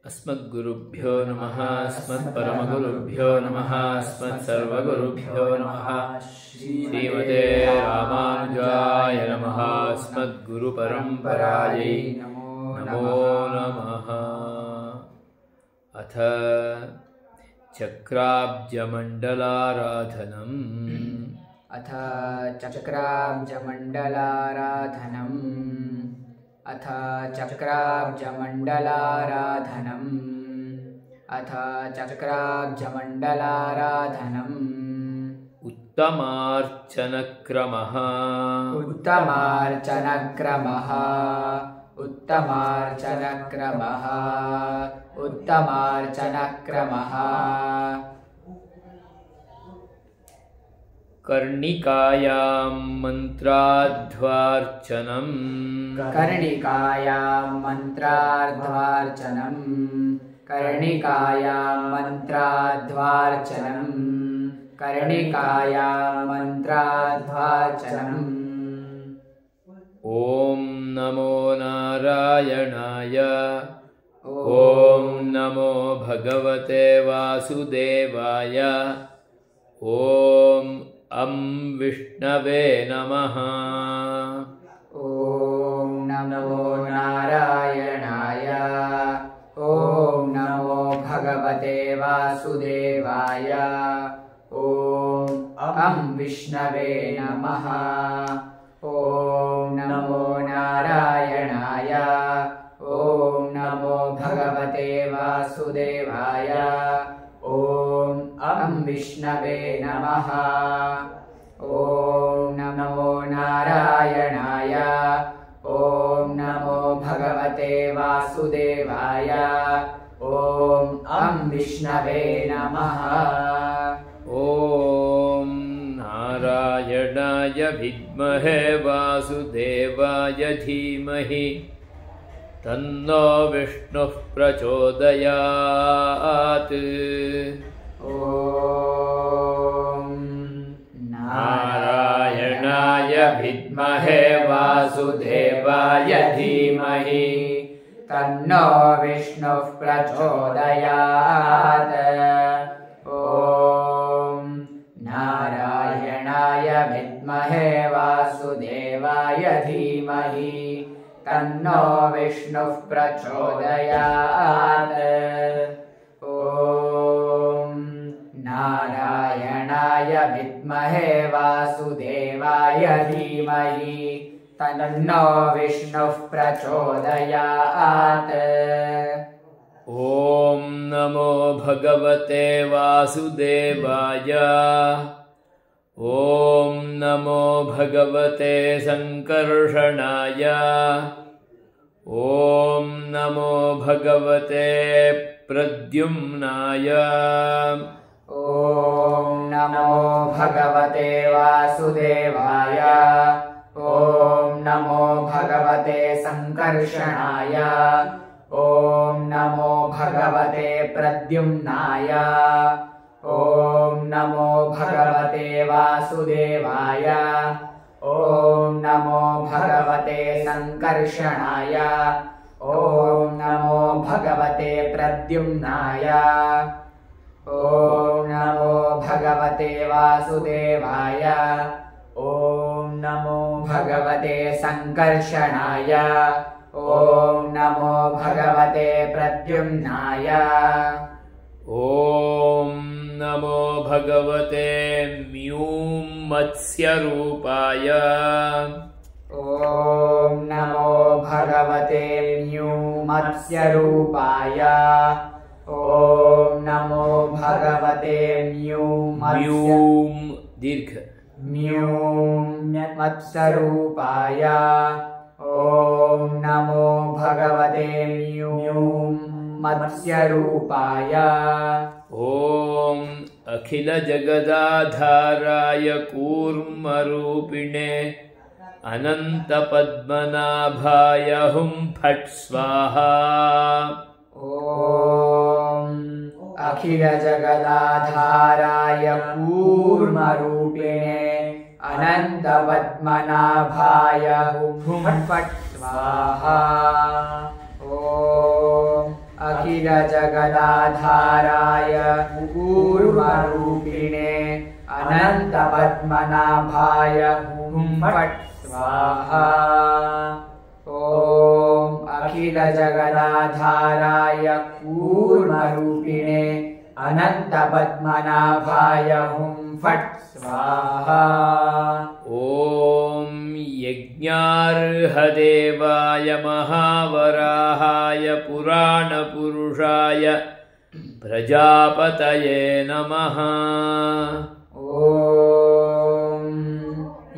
अस्मद्गुरुभ्यो नमः। अस्मत्परमगुरुभ्यो नमः। अस्मत्सर्वगुरुभ्यो नमः। श्रीमते रामानुजाय नमः। अस्मद्गुरुपरम्परायै नमो नमः। अथ चक्राब्जमण्डलाराधनम्। अथ चक्राब्जमण्डलाराधनम्। अथ चक्राब्जमण्डलाराधनम्। अथ चक्राब्जमण्डलाराधनम्। उत्तमार्चनक्रमः। उत्तमार्चनक्रमः। उत्तमार्चनक्रमः। उत्तमार्चनक्रमः। कर्णिकायां मन्त्राध्वार्चनम्। कर्णिकायां मन्त्राध्वार्चनम्। कर्णिकायां मन्त्राध्वार्चनम्। कर्णिकायां मन्त्राध्वार्चनम्। ॐ नमो नारायणाय। ॐ नमो भगवते वासुदेवाय। ॐ विष्णवे नमः। ॐ नमो नारायणाय। ॐ नमो भगवते वासुदेवाय। ॐ विष्णवे नमः। ॐ नमो नारायणाय। ॐ नमो भगवते वासुदेवाय। ॐ विष्णवे नमः। ॐ नमो नारायणाय। ॐ नमो भगवते वासुदेवाय। ॐ विष्णवे नमः। ॐ नारायणाय विद्महे वासुदेवाय धीमहि तन्नो विष्णुः प्रचोदयात्। ॐ नारायणाय विद्महे वासुदेवाय धीमहि तन्नो विष्णुः प्रचोदयात्। ॐ नारायणाय विद्महे वासुदेवाय धीमहि तन्नो विष्णुः प्रचोदयात्। ॐ नारायणाय विद्महे वासुदेवाय धीमहि तन्नो विष्णुः प्रचोदयात्। ॐ नमो भगवते वासुदेवाय। ॐ नमो भगवते संकर्षणाय। ॐ नमो भगवते प्रद्युम्नाय। ॐ नमो भगवते वासुदेवाय। ॐ नमो भगवते संकर्षणाय। ॐ नमो भगवते प्रद्युम्नाय। ॐ नमो भगवते वासुदेवाय। ॐ नमो भगवते संकर्षणाय। ॐ नमो भगवते प्रद्युम्नाय। ॐ नमो भगवते वासुदेवाय। ॐ नमो भगवते संकर्षणाय। ॐ नमो भगवते प्रद्युम्नाय। ॐ नमो भगवते म्यूमत्स्यरूपाय। ॐ नमो भगवते म्यूमत्स्यरूपाय। ॐ नमो भगवते म्यूमत्स्यरूपाय। ॐ नमो भगवते म्यूमत्स्यरूपाय। ॐ अखिलजगदाधाराय कूर्मरूपिणे अनन्तपद्मनाभाय हुं फट् स्वाहा। ॐ अखिलजगदाधाराय कूर्मरूपिणे अनन्तपद्मनाभाय हुं फट् स्वाहा। ॐ अखिलजगदाधाराय कूर्मरूपिणे अनन्तपद्मनाभाय हुं फट् स्वाहा। ॐ अखिलजगदाधाराय कूर्मरूपिणे अनन्तपद्मनाभाय हुं फट् स्वाहा। ॐ यज्ञार्हदेवाय महावराहाय पुराणपुरुषाय प्रजापतये नमः। ॐ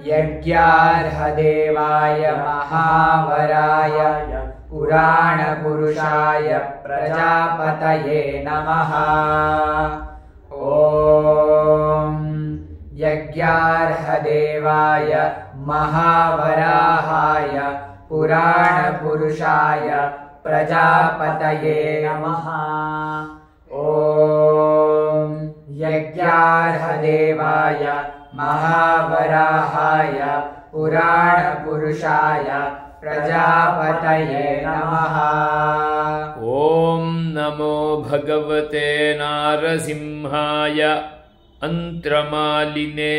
यज्ञार्हदेवाय महावराय पुराणपुरुषाय प्रजापतये नमः। ॐ यज्ञार्हदेवाय महावराहाय पुराणपुरुषाय प्रजापतये नमः। ॐ यज्ञार्हदेवाय महावराहाय पुराणपुरुषाय प्रजापतये नमः। ॐ नमो भगवते नारसिंहाय अन्त्रमालिने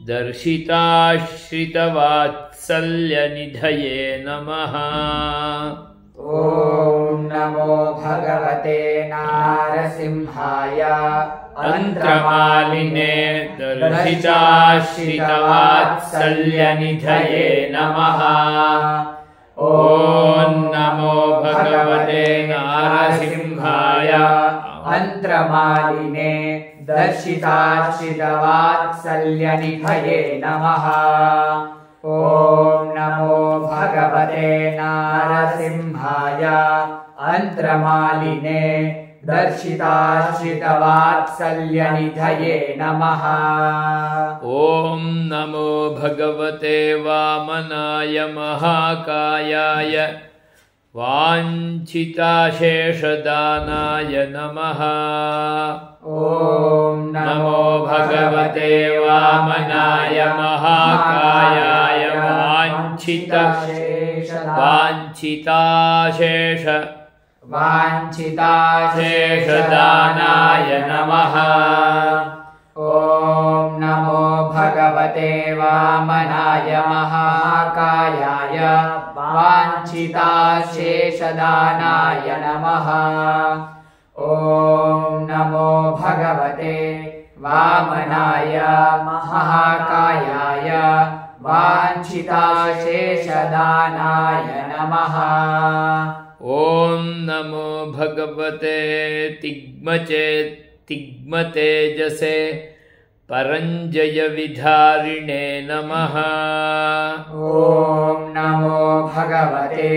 दर्शिताश्रितवात्सल्यनिधये नमः। ॐ नमो भगवते नारसिंहाय अन्त्रमालिने दर्शिताश्रितवात्सल्यनिधये नमः। ॐ नमो भगवते नारसिंहाय अन्त्रमालिने दर्शिताश्रितवात्सल्यनिधये नमः। ॐ नमो भगवते नारसिंहाय अन्त्रमालिने दर्शिताश्रितवात्सल्यनिधये नमः। ॐ नमो भगवते वामनाय महाकायाय वाञ्छिताशेषदानाय नमः। ॐ नमो भगवते वामनाय महाकायाय वाञ्छिताशेषदानाय नमः। ॐ नमो भगवते वामनाय महाकायाय वाञ्छिताशेषदानाय नमः। ॐ नमो भगवते वामनाय महाकायाय वाञ्छिताशेषदानाय नमः। ॐ नमो भगवते तिग्मतेजसे परञ्जयविधारिणे नमः। ॐ नमो भगवते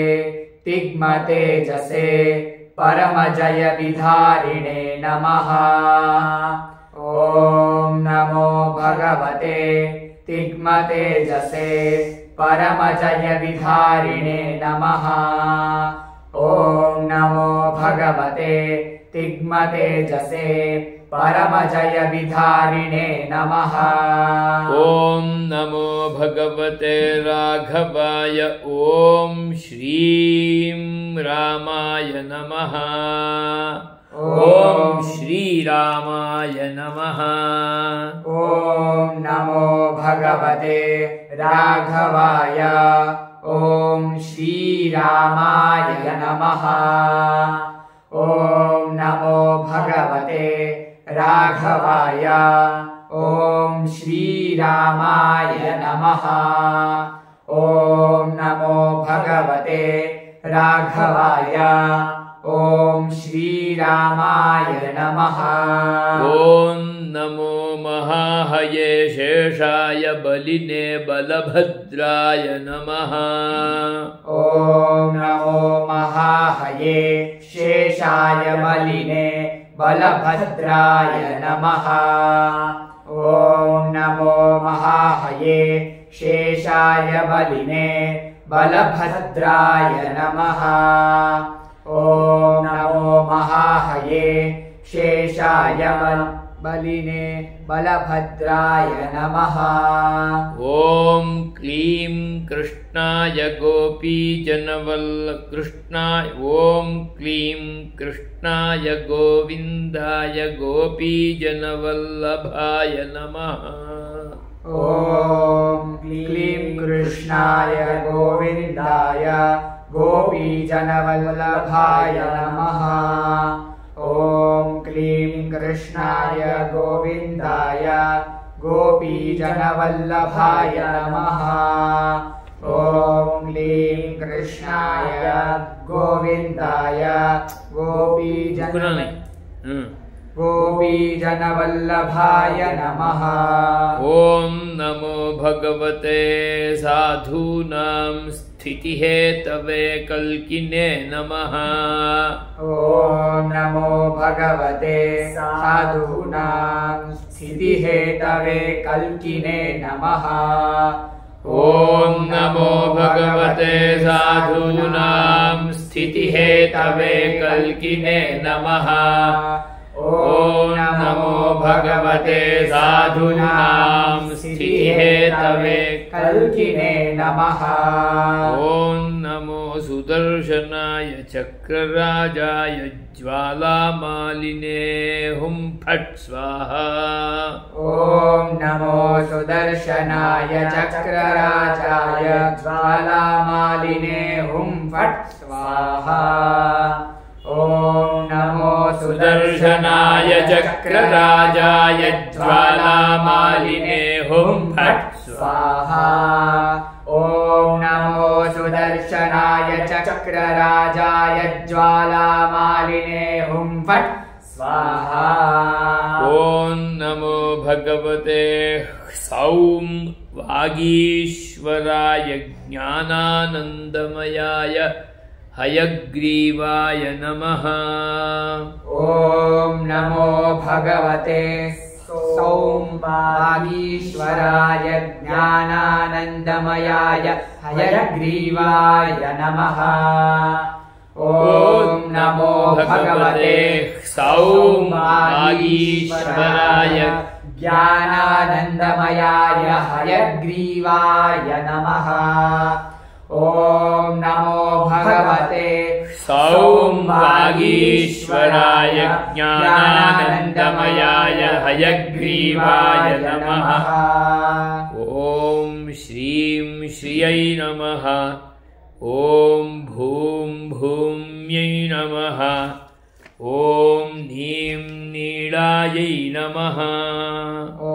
तिग्मतेजसे परमजयविधारिणे नमः। ॐ नमो भगवते तिग्मतेजसे परमजयविधारिणे नमः। ॐ नमो भगवते तिग्मतेजसे परमजयविधारिणे नमः। ॐ नमो भगवते राघवाय ॐ श्रीं रामाय नमः। ॐ श्रीरामाय नमः। ॐ नमो भगवते राघवाय ॐ श्रीरामाय नमः। ॐ नमो भगवते राघवाय ॐ श्रीरामाय नमः। ॐ नमो भगवते राघवाय ॐ श्रीरामाय नमः। ॐ नमो महाहये शेषाय बलिने बलभद्राय नमः। ॐ नमो महाहये शेषाय बलिने बलभद्राय नमः। ॐ नमो महाहये शेषाय बलिने बलभद्राय नमः। ॐ नमो महाहये शेषाय बलिने बलभद्राय नमः। ॐ क्लीं कृष्णाय गोपीजनवल्लभाय ॐ क्लीं कृष्णाय गोविन्दाय गोपीजनवल्लभाय नमः। ॐ क्लीं कृष्णाय गोविन्दाय गोपीजनवल्लभाय नमः। ॐ क्लीं कृष्णाय गोविन्दाय गोपीजनवल्लभाय नमः। ॐ क्लीं कृष्णाय गोविन्दाय गोपीजनवल्लभाय नमः। ॐ नमो भगवते साधूनां स्थितिहेतवे कल्किने नमः। ॐ नमो भगवते साधूनां स्थितिहेतवे कल्किने नमः। ॐ नमो भगवते साधूनां स्थितिहेतवे कल्किने नमः। ॐ नमो भगवते साधूनां स्थितिहेतवे कल्किने नमः। ॐ नमो सुदर्शनाय चक्रराजाय ज्वालामालिने हुं फट् स्वाहा। ॐ नमो सुदर्शनाय चक्रराजाय ज्वालामालिने हुं फट् स्वाहा। ॐ नमो सुदर्शनाय चक्रराजाय ज्वालामालिने हुं फट् स्वाहा। ॐ नमो सुदर्शनाय चक्रराजाय ज्वालामालिने हुं फट् स्वाहा। ॐ नमो भगवते सौं वागीश्वराय ज्ञानानन्दमयाय हयग्रीवाय नमः। ॐ नमो भगवते सौं वागीश्वराय ज्ञानानन्दमयाय हयग्रीवाय नमः। ॐ नमो भगवते सौं वागीश्वराय ज्ञानानन्दमयाय हयग्रीवाय नमः। ॐ नमो भगवते सौं वागीश्वराय ज्ञानानन्दमयाय हयग्रीवाय नमः। ॐ श्रीं श्रियै नमः। ॐ भूं भूम्यै नमः। ॐ नीं नीलायै नमः। ॐ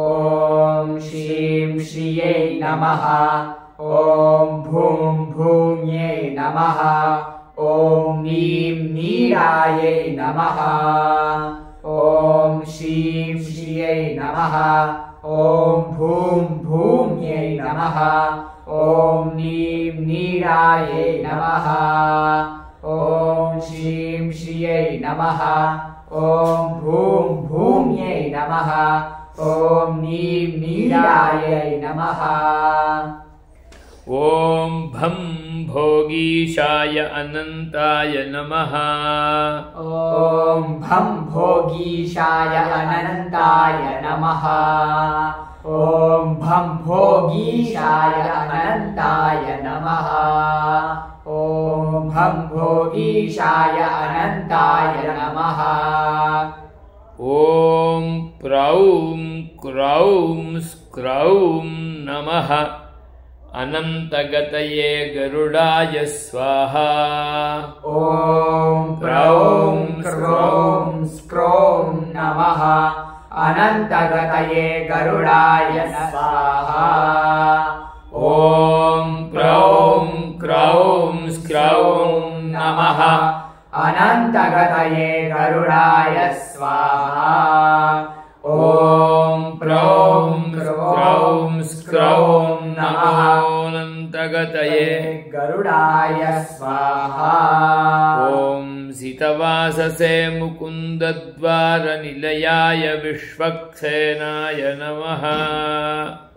श्रीं श्रियै नमः। ॐ भूं भूम्यै नमः। ॐ नीं नीलायै नमः। ॐ श्रीं श्रियै नमः। ॐ भूं भूम्यै नमः। ॐ नीं नीलायै नमः। ॐ श्रीं श्रियै नमः। ॐ भूं भूम्यै नमः। ॐ नीं नीलायै नमः। ॐ भं भोगीशाय अनन्ताय नमः। ॐ भं भोगीशाय अनन्ताय नमः। ॐ भं भोगीशाय अनन्ताय नमः। ॐ भं भोगीशाय अनन्ताय नमः। ॐ प्रौं क्रौं स्क्रौं नमः। अनन्तगतये गरुडाय स्वाहा। ॐ प्रौं क्रौं स्क्रौं नमः। अनन्तगतये गरुडाय स्वाहा। ॐ प्रौं क्रौं स्क्रौं नमः। अनन्तगतये गरुडाय स्वाहा। ॐ प्रौं क्रौं स्क्रौं नमः। अनन्तगतये गरुडाय स्वाहा। ॐ सितवाससे मुकुन्दद्वारनिलयाय विश्वक्सेनाय नमः।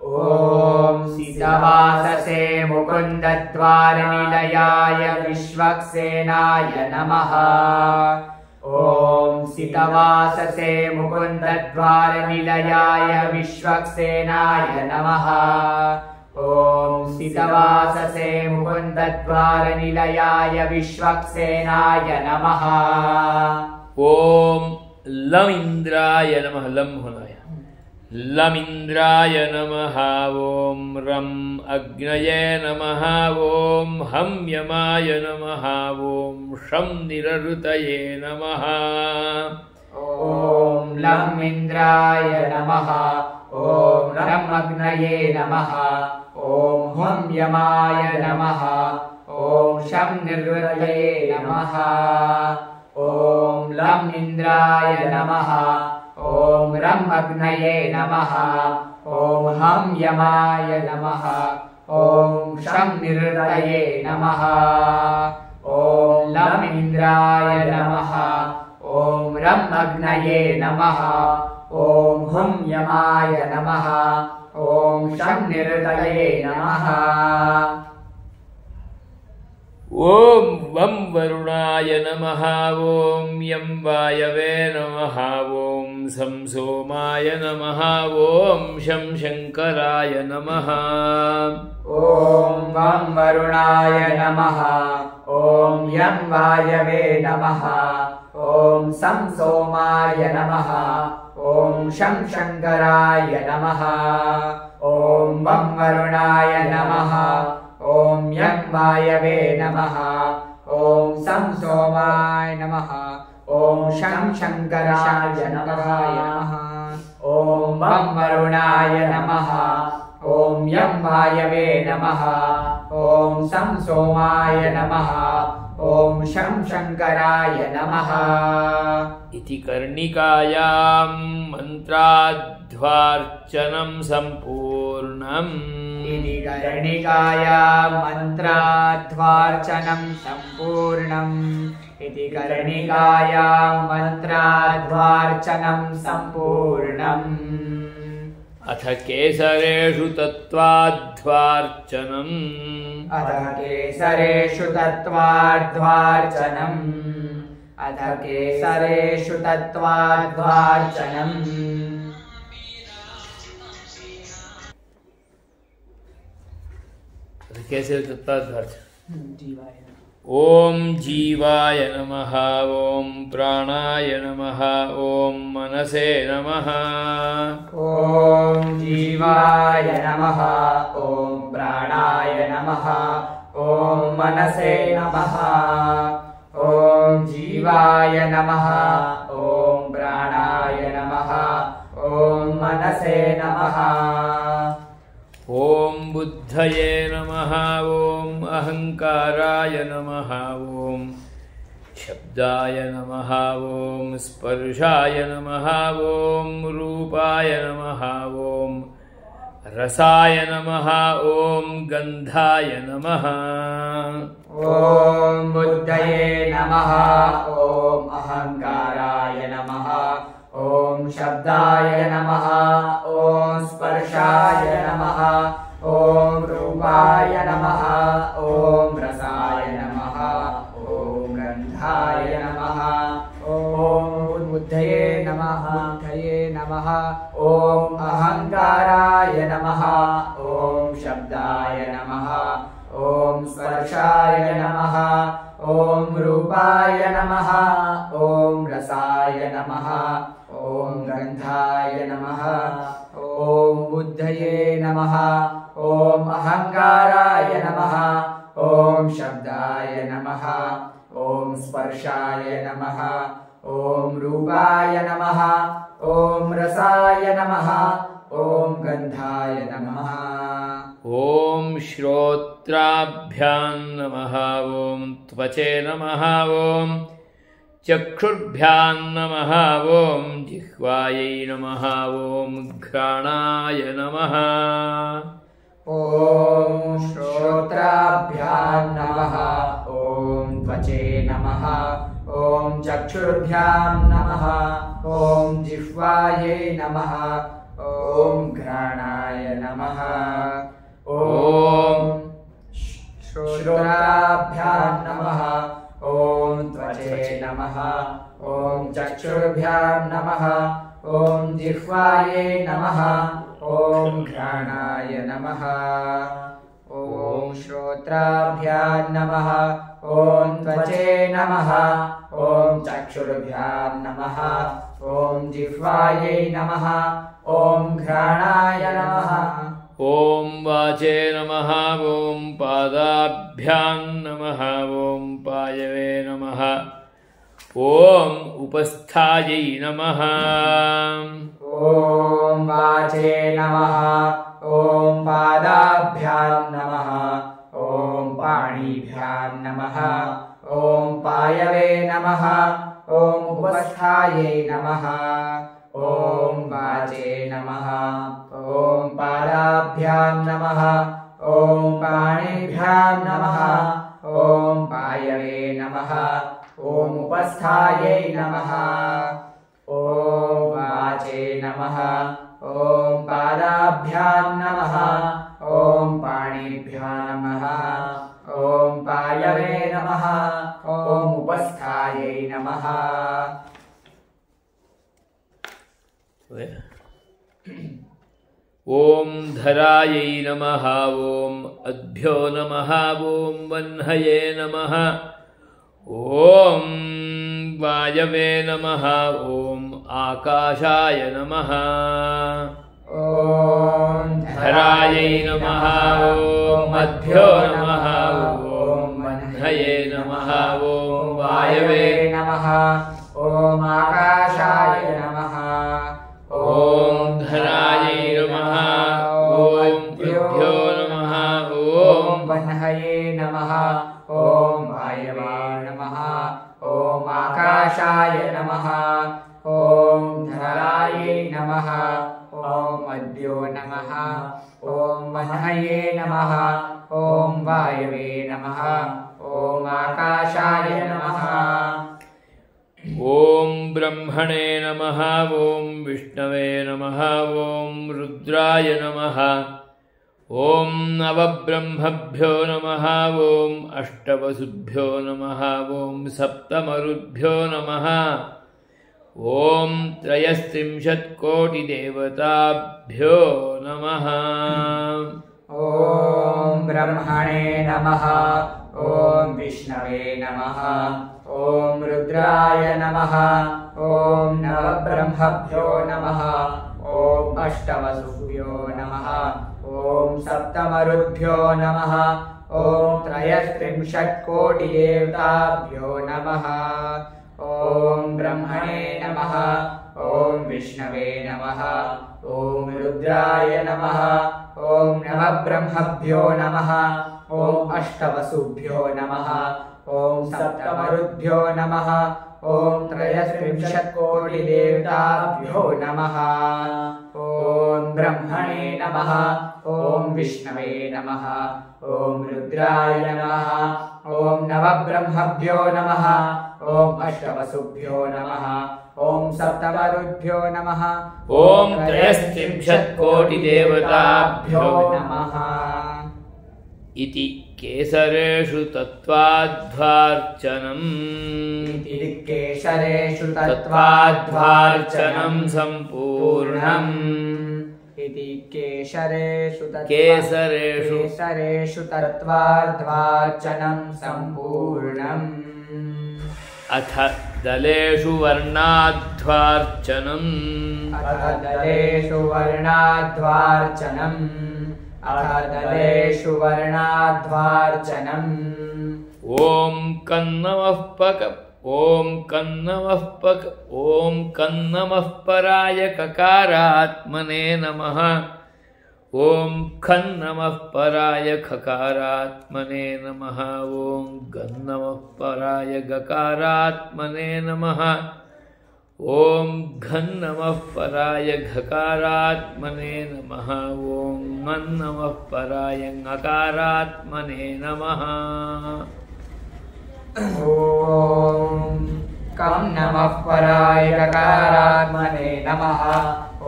ॐ सितवाससे मुकुन्दद्वारनिलयाय विश्वक्सेनाय नमः। ॐ सितवाससे मुकुन्दद्वारनिलयाय विश्वक्सेनाय नमः। ॐ सितवाससे मुकुन्दद्वारनिलयाय विश्वक्सेनाय नमः। ॐ लमिन्द्राय नमः। लम होना है। लमिन्द्राय नमः। ॐ रं अग्नये नमः। ॐ हं यमाय नमः। ॐ शं निरृतये नमः। ॐ लं इन्द्राय नमः। ॐ रं अग्नये नमः। ॐ हं यमाय नमः। ॐ शं निरृतये नमः। ॐ लं इन्द्राय नमः। ॐ रं अग्नये नमः। ॐ हं यमाय नमः। ॐ शं निरृतये नमः। ॐ लं इन्द्राय नमः। ॐ रं अग्नये नमः। ॐ हं यमाय नमः। ॐ शं निरृतये नमः। ॐ वं वरुणाय नमः। ॐ यं वायवे नमः। ॐ सं सोमाय नमः। ॐ शं शङ्कराय नमः। ॐ वं वरुणाय नमः। ॐ यं वायवे नमः। ॐ सं सोमाय नमः। ॐ शं शङ्कराय नमः। ॐ वं वरुणाय नमः। ॐ यं वायवे नमः। ॐ सं सोमाय नमः। ॐ शं शङ्कराय नमः। ॐ वं वरुणाय नमः। ॐ यं वायवे नमः। ॐ सं सोमाय नमः। ॐ शं शङ्कराय नमः। इति कर्णिकायां मन्त्राध्वार्चनं सम्पूर्णम्। इति कर्णिकायां मन्त्राध्वार्चनं सम्पूर्णम्। इति कर्णिकायां मन्त्राध्वार्चनं सम्पूर्णम्। अथ केसरेषु तत्त्वाध्वार्चनम्। अथ केसरेषु तत्त्वाध्वार्चनम्। अथ केसरेषु तत्त्वाध्वार्चनम्। कैसे तत्त्वाध्वार्चनम्। ॐ जीवाय नमः। ॐ प्राणाय नमः। ॐ मनसे नमः। ॐ जीवाय नमः। ॐ प्राणाय नमः। ॐ मनसे नमः। ॐ जीवाय नमः। ॐ प्राणाय नमः। ॐ मनसे नमः। ॐ बुद्धये नमः। ॐ अहङ्काराय नमः। ॐ शब्दाय नमः। ॐ स्पर्शाय नमः। ॐ रूपाय नमः। ॐ रसाय नमः। ॐ गन्धाय नमः। ॐ बुद्धये नमः। ॐ अहङ्काराय नमः। ॐ शब्दाय नमः। ॐ स्पर्शाय नमः। ॐ रूपाय नमः। ॐ रसाय नमः। ॐ गन्धाय नमः। ॐ बुद्धये नमः। बुद्धये नमः। ॐ अहङ्काराय नमः। ॐ शब्दाय नमः। ॐ स्पर्शाय नमः। ॐ रूपाय नमः। ॐ रसाय नमः। ॐ गन्धाय नमः। ॐ बुद्धये नमः। ॐ अहङ्काराय नमः। ॐ शब्दाय नमः। ॐ स्पर्शाय नमः। ॐ रूपाय नमः। ॐ रसाय नमः। ॐ गन्धाय नमः। ॐ श्रोत्राभ्यां नमः। ॐ त्वचे नमः। ॐ चक्षुर्भ्यां नमः। ॐ जिह्वायै नमः। ॐ घ्राणाय नमः। ॐ श्रोत्राभ्यां नमः। ॐ त्वचे नमः। ॐ चक्षुर्भ्यां नमः। ॐ जिह्वायै नमः। ॐ घ्राणाय नमः। ॐ श्रोत्राभ्यां नमः। ॐ त्वचे नमः ॐ चक्षुर्भ्यां नमः ॐ जिह्वायै नमः ॐ घ्राणाय नमः ॐ श्रोत्राभ्यां नमः ॐ त्वचे नमः ॐ चक्षुर्भ्यां नमः ॐ जिह्वायै नमः ॐ घ्राणाय नमः ॐ वाचे नमः ॐ पादाभ्यां नमः ॐ पायवे नमः ॐ उपस्थायै नमः ॐ वाचे नमः ॐ पादाभ्यां नमः ॐ पाणिभ्यां नमः ॐ पायवे नमः ॐ उपस्थायै नमः ॐ वाचे नमः ॐ पादाभ्यां नमः ॐ पाणिभ्यां नमः ॐ पायवे नमः ॐ उपस्थायै नमः ॐ वाचे नमः ॐ पादाभ्यां नमः ॐ पाणिभ्यां नमः ॐ पायवे नमः ॐ उपस्थायै नमः ॐ धरायै नमः ॐ अद्भ्यो नमः ॐ वह्नये नमः ॐ वायवे नमः ॐ आकाशाय नमः ॐ धरायै नमः ॐ अद्भ्यो नमः ॐ वह्नये नमः ॐ वायवे नमः ॐ आकाशाय नमः ॐ धरायै नमः ॐ अद्भ्यो नमः ॐ वह्नये नमः ॐ वायवे नमः ॐ आकाशाय नमः ॐ धरायै नमः ॐ अद्भ्यो नमः ॐ वह्नये नमः ॐ वायवे नमः ॐ आकाशाय नमः ॐ ब्रह्मणे नमः ॐ विष्णवे नमः ॐ रुद्राय नमः ॐ नवब्रह्मभ्यो नमः ॐ अष्टवसुभ्यो नमः ॐ सप्तमरुद्भ्यो नमः ॐ त्रयस्त्रिंशत्कोटिदेवताभ्यो नमः ॐ ब्रह्मणे नमः ॐ विष्णवे नमः ॐ रुद्राय नमः ॐ नवब्रह्मभ्यो नमः ॐ अष्टवसुभ्यो नमः ॐ सप्तमरुद्भ्यो नमः ॐ त्रयस्त्रिंशत्कोटिदेवताभ्यो नमः ॐ ब्रह्मणे नमः ॐ विष्णवे नमः ॐ रुद्राय नमः ॐ नवब्रह्मभ्यो नमः ॐ अष्टवसुभ्यो नमः ॐ सप्तमरुद्भ्यो नमः ॐ त्रयस्त्रिंशत्कोटिदेवताभ्यो नमः ॐ ब्रह्मणे नमः ॐ विष्णवे नमः ॐ रुद्राय नमः ॐ नवब्रह्मभ्यो नमः ॐ अष्टवसुभ्यो नमः ॐ सप्तमरुद्भ्यो नमः ॐ त्रयस्त्रिंशत्कोटिदेवताभ्यो नमः इति केसरेषु तत्त्वाध्वार्चनम् केसरेषु तत्त्वाध्वार्चनं सम्पूर्णम् इति केसरेषु केसरेषु तत्त्वाध्वार्चनं सम्पूर्णम् अथ दलेषु वर्णाध्वार्चनम् अथ दलेषु वर्णाध्वार्चनम् अथ दलेषु वर्णाध्वार्चनम् ॐ कन्नमः पक ॐ कन्नमः पक ॐ कन्नमः पराय ककारात्मने नमः ॐ खन्नमः पराय खकारात्मने नमः ॐ गन्नमः पराय गकारात्मने नमः ॐ घन्नमः पराय घकारात्मने नमः ॐ मन्नमः पराय ङकारात्मने नमः ॐ कं नमः पराय गकारात्मने नमः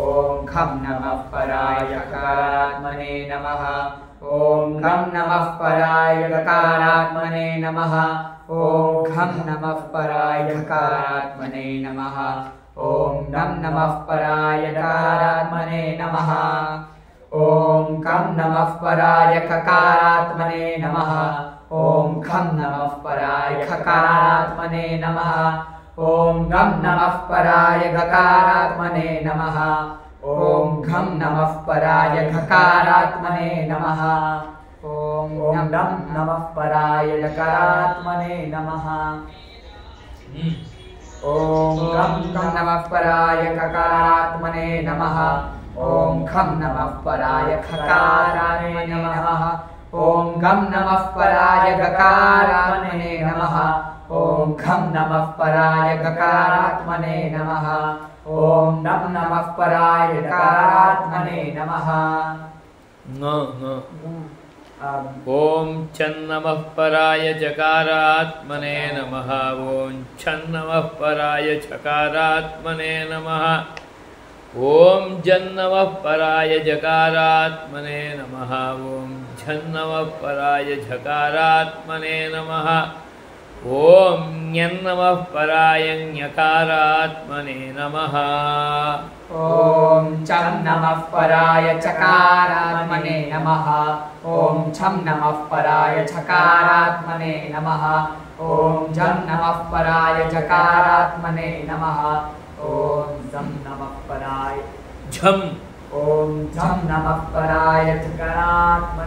ॐ खं नमः पराय गकारात्मने नमः ॐ घं नमः पराय गकारात्मने नमः ॐ खं नमः पराय ढकारात्मने नमः। ॐ नं नमः पराय डकारात्मने नमः। ॐ कं नमः पराय ककारात्मने नमः। ॐ खं नमः पराय खकारात्मने नमः। ॐ गं नमः पराय गकारात्मने नमः। ॐ घं नमः पराय घकारात्मने नमः। ॐ नं नमः पराय लकारात्मने नमः। ॐ गं नमः पराय ककारात्मने नमः। ॐ खं नमः पराय खकारात्मने नमः। ॐ गं नमः पराय गकारात्मने नमः। ॐ खं नमः पराय गकारात्मने नमः। ॐ नं नमः पराय डकारात्मने नमः। ॐ चन्नमः पराय जकारात्मने नमः। ॐ छन्नमः पराय चकारात्मने नमः। ॐ जन्नमः पराय जकारात्मने नमः। ॐ झन्नमः पराय झकारात्मने नमः। ॐ ञन्नमः पराय ञकारात्मने नमः। ॐ चं नमः पराय चकारात्मने नमः। ॐ छं नमः पराय झकारात्मने नमः। ॐ झं नमः पराय झकारात्मने नमः। ॐ झं नमः पराय झम ॐ झं नमः पराय झकारात्मने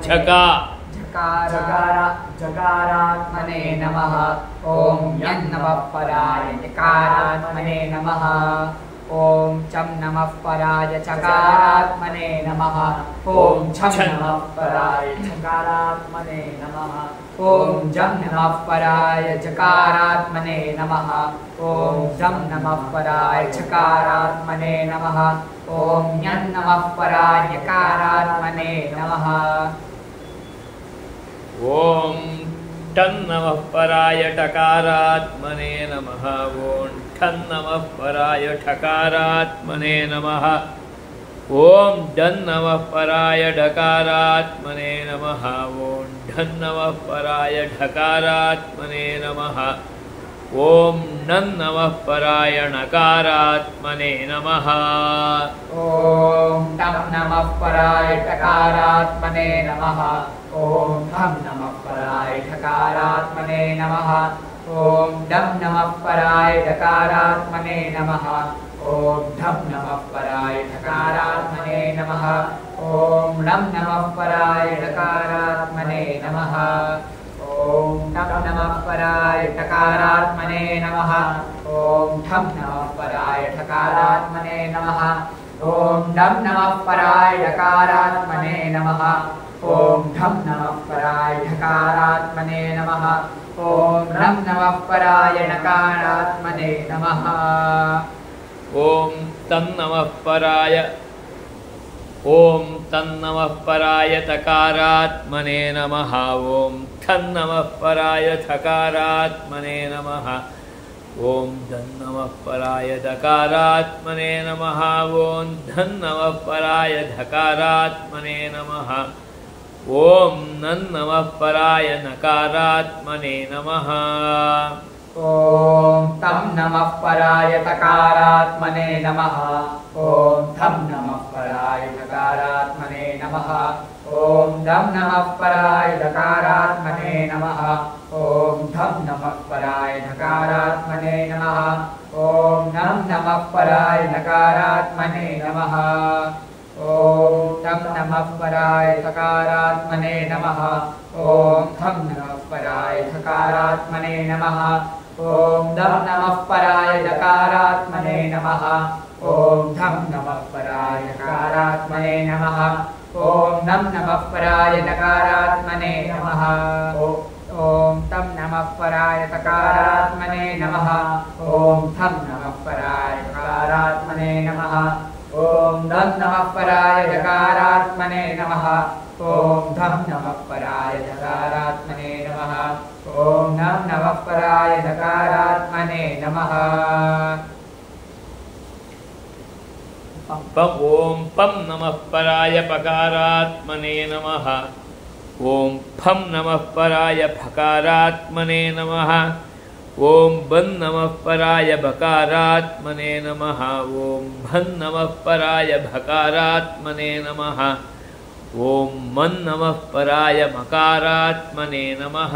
झकारात्मने नमः। ॐ यं नमः पराय ञकारात्मने नमः। ॐ चं नमः पराय चकारात्मने नमः। ॐ छं नमः पराय झकारात्मने नमः। ॐ जं नमः पराय झकारात्मने नमः। ॐ जं नमः पराय झकारात्मने नमः। ॐ यं नमः पराय ञकारात्मने नमः। ॐ टन्नमः पराय टकारात्मने नमः। ॐ ठन्नमः पराय ठकारात्मने नमः। ॐ डन्नमः पराय ढकारात्मने नमः। ॐ ढन्नमः पराय ढकारात्मने नमः। ॐ नन्नमः पराय णकारात्मने नमः। ॐ तं नमः पराय टकारात्मने नमः। ॐ ठं नमः पराय ठकारात्मने नमः। ॐ डं नमः पराय डकारात्मने नमः। ॐ ढं नमः पराय ठकारात्मने नमः। ॐ णं नमः पराय डकारात्मने नमः। ॐ नं नमः पराय ठकारात्मने नमः। ॐ ठं नमः पराय ठकारात्मने नमः। ॐ डं नमः पराय डकारात्मने नमः। ॐ ढं नमः पराय ढकारात्मने नमः। ॐ नं नमः पराय णकारात्मने नमः। ॐ तन्नमः पराय तकारात्मने नमः। ॐ ठन्नमः पराय थकारात्मने नमः। ॐ धन्नमः पराय दकारात्मने नमः। ॐ धन्नमः पराय धकारात्मने नमः। ॐ नन्नमः पराय नकारात्मने नमः। ॐ तं नमः पराय तकारात्मने नमः। ॐ थं नमः पराय तकारात्मने नमः। ॐ दं नमः पराय दकारात्मने नमः। ॐ धं नमः पराय धकारात्मने नमः। ॐ नं नमः पराय नकारात्मने नमः। ॐ तं नमः पराय तकारात्मने नमः। ॐ थं नमः पराय धकारात्मने नमः। ॐ दं नमः पराय दकारात्मने नमः। ॐ धं नमः पराय दकारात्मने नमः। ॐ नं नमः पराय नकारात्मने नमः। ॐ तं नमः पराय तकारात्मने नमः। ॐ थं नमः पराय दकारात्मने नमः। ॐ दं नमः पराय दकारात्मने नमः। ॐ धं नमः पराय दकारात्मने नमः। ॐ नं नमः पराय दकारात्मने नमः। ॐ पं नमः पराय पकारात्मने नमः। ॐ फं नमः पराय फकारात्मने नमः। ॐ बन् नमः पराय बकारात्मने नमः ॐ भन् नमः पराय भकारात्मने नमः ॐ मन् नमः पराय मकारात्मने नमः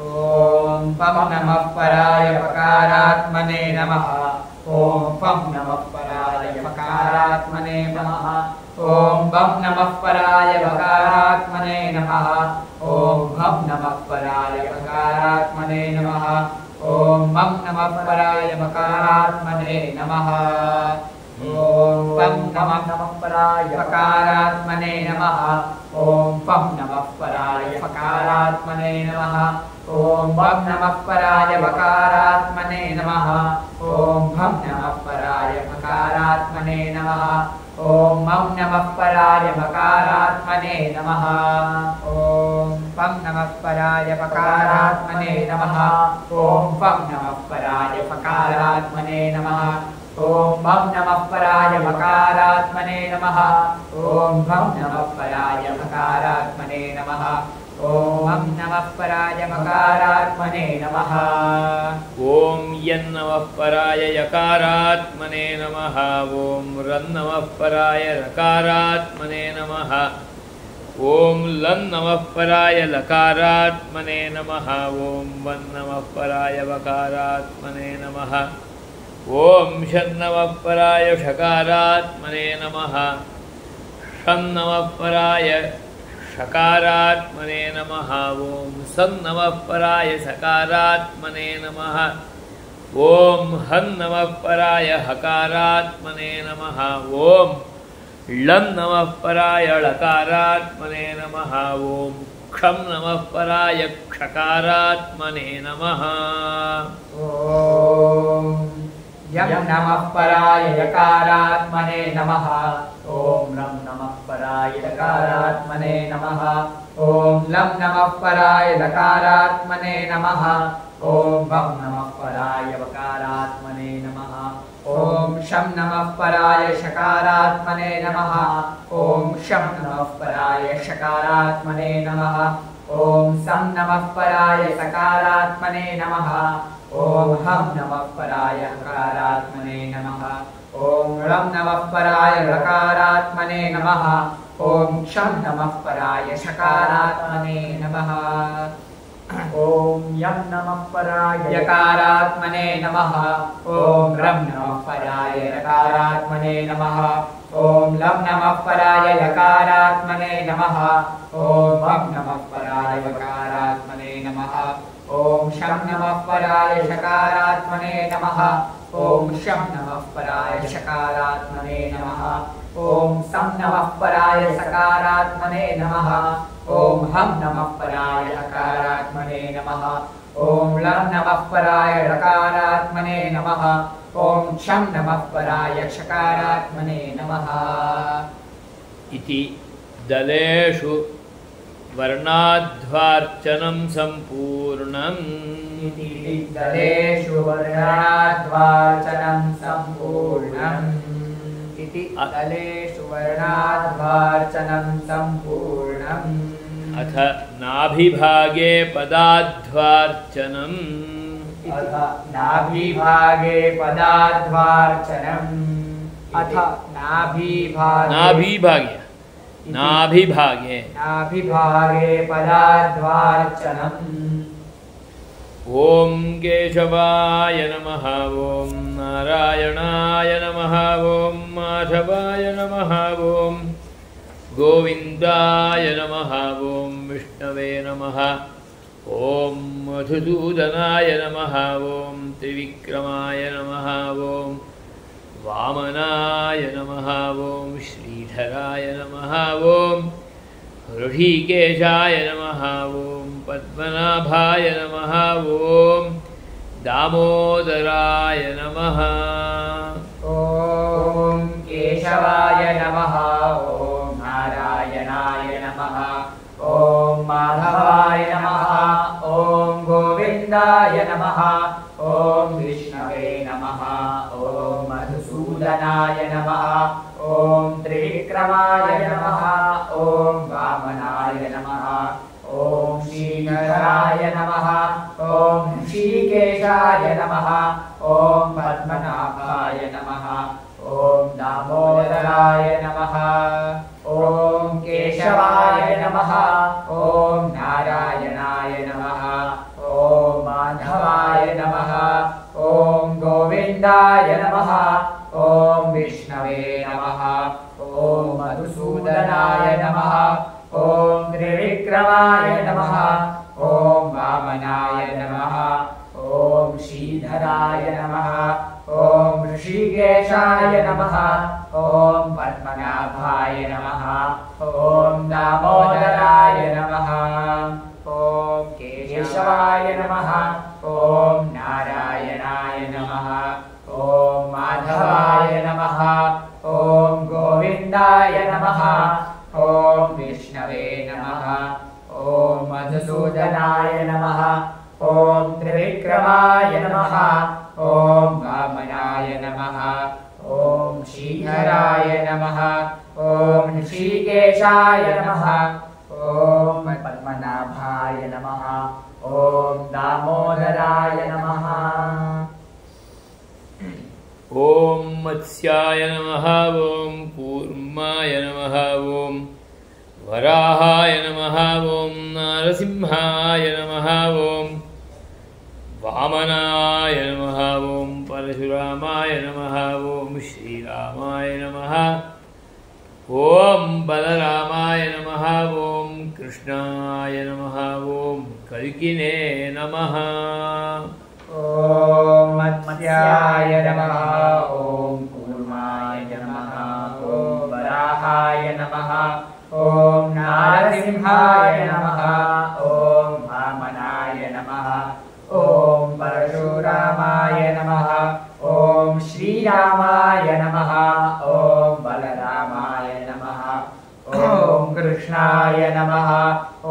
ॐ पं नमः पराय पकारात्मने नमः ॐ पं नमः पराय पकारात्मने नमः ॐ बं नमः पराय बकारात्मने नमः ॐ भं नमः पराय बकारात्मने नमः ॐ मं नमः पराय बकारात्मने नमः ॐ पं नमः पराय पकारात्मने नमः ॐ पं नमः पराय पकारात्मने नमः ॐ भं नमः पराय बकारात्मने नमः ॐ भं नमः पराय बकारात्मने नमः ॐ मं नमः पराय बकारात्मने नमः ॐ पं नमः पराय बकारात्मने नमः ॐ पं नमः पराय बकारात्मने नमः ॐ भं नमः पराय बकारात्मने नमः ॐ भं नमः पराय बकारात्मने नमः ॐ भं नमः पराय बकारात्मने नमः ॐ यन्नमः पराय यकारात्मने नमः ॐ रन्नमः पराय रकारात्मने नमः ॐ लन्नमः पराय लकारात्मने नमः ॐ वन्नमः पराय वकारात्मने नमः ॐ शन्नमः पराय षकारात्मने नमः षन्नमः पराय षकारात्मने नमः ॐ सन्नमः पराय सकारात्मने नमः ॐ हन्नमः पराय हकारात्मने नमः ॐ लन्नमः पराय ळकारात्मने नमः ॐ क्षं नमः पराय क्षकारात्मने नमः ॐ यं नमः पराय यकारात्मने नमः ॐ रं नमः पराय लकारात्मने नमः ॐ लं नमः पराय लकारात्मने नमः ॐ वं नमः पराय वकारात्मने नमः ॐ शं नमः पराय शकारात्मने नमः ॐ शं नमः पराय शकारात्मने नमः ॐ सं नमः पराय सकारात्मने नमः ॐ हं नमः पराय हकारात्मने नमः ॐ लं नमः पराय ऋकारात्मने नमः ॐ क्षं नमः पराय शकारात्मने नमः ॐ यं नमः पराय यकारात्मने नमः ॐ रं नमः पराय रकारात्मने नमः ॐ लं नमः पराय यकारात्मने नमः ॐ वं नमः पराय वकारात्मने नमः ॐ शं नमः पराय शकारात्मने नमः ॐ शं नमः पराय शकारात्मने नमः ॐ सं नमः पराय सकारात्मने नमः ॐ हं नमः पराय हकारात्मने नमः ॐ लं नमः पराय ऋकारात्मने नमः ॐ क्षं नमः पराय शकारात्मने नमः इति दलेषु वर्णाध्वार्चनं सम्पूर्णम् इति दलेषु वर्णाध्वार्चनं सम्पूर्णम् इति दलेषु वर्णाध्वार्चनं सम्पूर्णम् अथ नाभिभागे पदाध्वार्चनम् अथ नाभिभागे पदाध्वार्चनम् अथ नाभिभागे नाभिभागे पदाध्वार्चनम् ॐ केशवाय नमः ॐ नारायणाय नमः ॐ माधवाय नमः ॐ गोविन्दाय नमः ॐ विष्णवे नमः ॐ मधुसूदनाय नमः ॐ त्रिविक्रमाय नमः ॐ वामनाय नमः ॐ श्रीधराय नमः ॐ ऋषिकेशाय नमः ॐ पद्मनाभाय नमः ॐ दामोदराय नमः ॐ केशवाय नमः ॐ नारायणाय नमः ॐ माधवाय नमः ॐ गोविन्दाय नमः ॐ विष्णवे नमः ॐ मधुसूदनाय नमः ॐ त्रिविक्रमाय नमः ॐ वामनाय नमः ॐ श्रीधराय नमः ॐ ऋषिकेशाय नमः ॐ पद्मनाभाय नमः ॐ दामोदराय नमः ॐ केशवाय नमः ॐ नारायणाय नमः ॐ माधवाय नमः ॐ गोविन्दाय नमः ॐ विष्णवे नमः ॐ मधुसूदनाय नमः ॐ त्रिविक्रमाय नमः ॐ वामनाय नमः ॐ श्रीधराय नमः ॐ ऋषिकेशाय नमः ॐ पद्मनाभाय नमः ॐ दामोदराय नमः ॐ केशवाय नमः ॐ नारायणाय नमः ॐ माधवाय नमः ॐ गोविन्दाय नमः ॐ विष्णवे नमः ॐ मधुसूदनाय नमः ॐ त्रिविक्रमाय नमः ॐ वामनाय नमः ॐ श्रीधराय नमः ॐ ऋषिकेशाय नमः ॐ पद्मनाभाय नमः ॐ दामोदराय नमः ॐ मत्स्याय नमः ॐ कूर्माय नमः ॐ वराहाय नमः ॐ नरसिंहाय नमः ॐ वामनाय नमः ॐ परशुरामाय नमः ॐ श्रीरामाय नमः ॐ बलरामाय नमः ॐ कृष्णाय नमः ॐ कल्किने नमः ॐ मत्स्याय नमः ॐ कूर्माय नमः ॐ वराहाय नमः ॐ नारसिंहाय नमः ॐ वामनाय नमः ॐ परशुरामाय नमः ॐ श्रीरामाय नमः ॐ बलरामाय नमः ॐ कृष्णाय नमः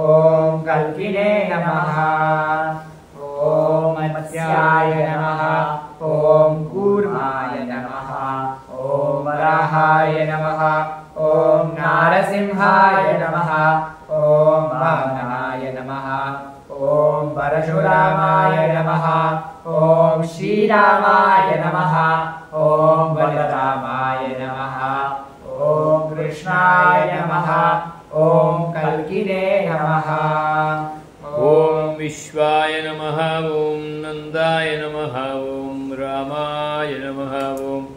ॐ कल्किने नमः ॐ मत्स्याय नमः ॐ कूर्माय नमः ॐ वराहाय नमः ॐ नारसिंहाय नमः ॐ वामनाय नमः ॐ परशुरामाय नमः ॐ श्रीरामाय नमः ॐ बलरामाय नमः ॐ कृष्णाय नमः ॐ कल्किने नमः ॐ विश्वाय नमः ॐ नन्दाय नमः ॐ रामाय नमः ॐ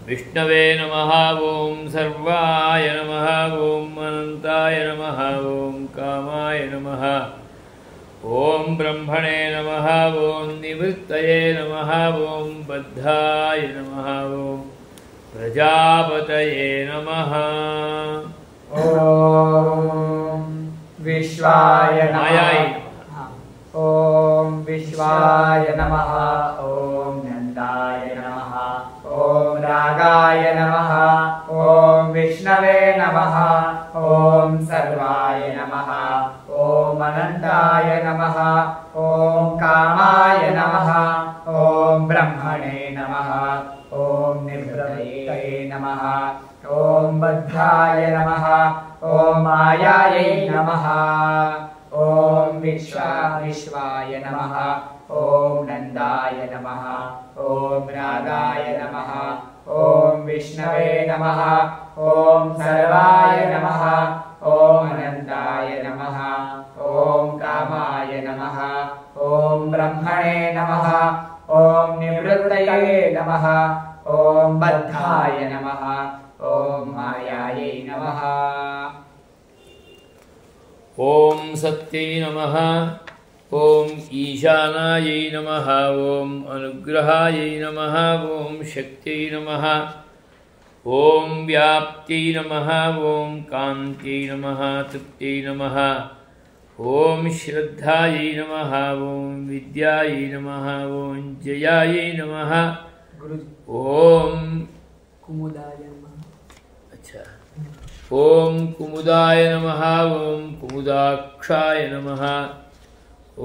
विष्णवे नमः ॐ सर्वाय नमः ॐ अनन्ताय नमः ॐ कामाय नमः ॐ ब्रह्मणे नमः ॐ निवृत्तये नमः ॐ बद्धाय नमः ॐ प्रजापतये नमः ॐ विश्वाय नमः ॐ विश्वाय नमः ॐ नन्दाय नमः ॐ रागाय नमः ॐ विष्णवे नमः ॐ सर्वाय नमः ॐ अनन्ताय नमः ॐ कामाय नमः ॐ ब्रह्मणे नमः ॐ निवृत्तये नमः ॐ बद्धाय नमः ॐ मायायै नमः ॐ विश्वाय नमः ॐ नन्दाय नमः ॐ रागाय नमः ॐ विष्णवे नमः ॐ सर्वाय नमः ॐ अनन्ताय नमः ॐ कामाय नमः ॐ ब्रह्मणे नमः ॐ निवृत्तये नमः ॐ बद्धाय नमः ॐ मायायै नमः ॐ सत्यै नमः ॐ ईशानायै नमः ॐ अनुग्रहायै नमः ॐ शक्त्यै नमः ॐ व्याप्त्यै नमः ॐ कान्त्यै नमः तृप्त्यै नमः ॐ श्रद्धायै नमः ॐ विद्यायै नमः ॐ जयायै नमः ॐ कुमुदाय नमः अच्छा ॐ कुमुदाय नमः ॐ कुमुदाक्षाय नमः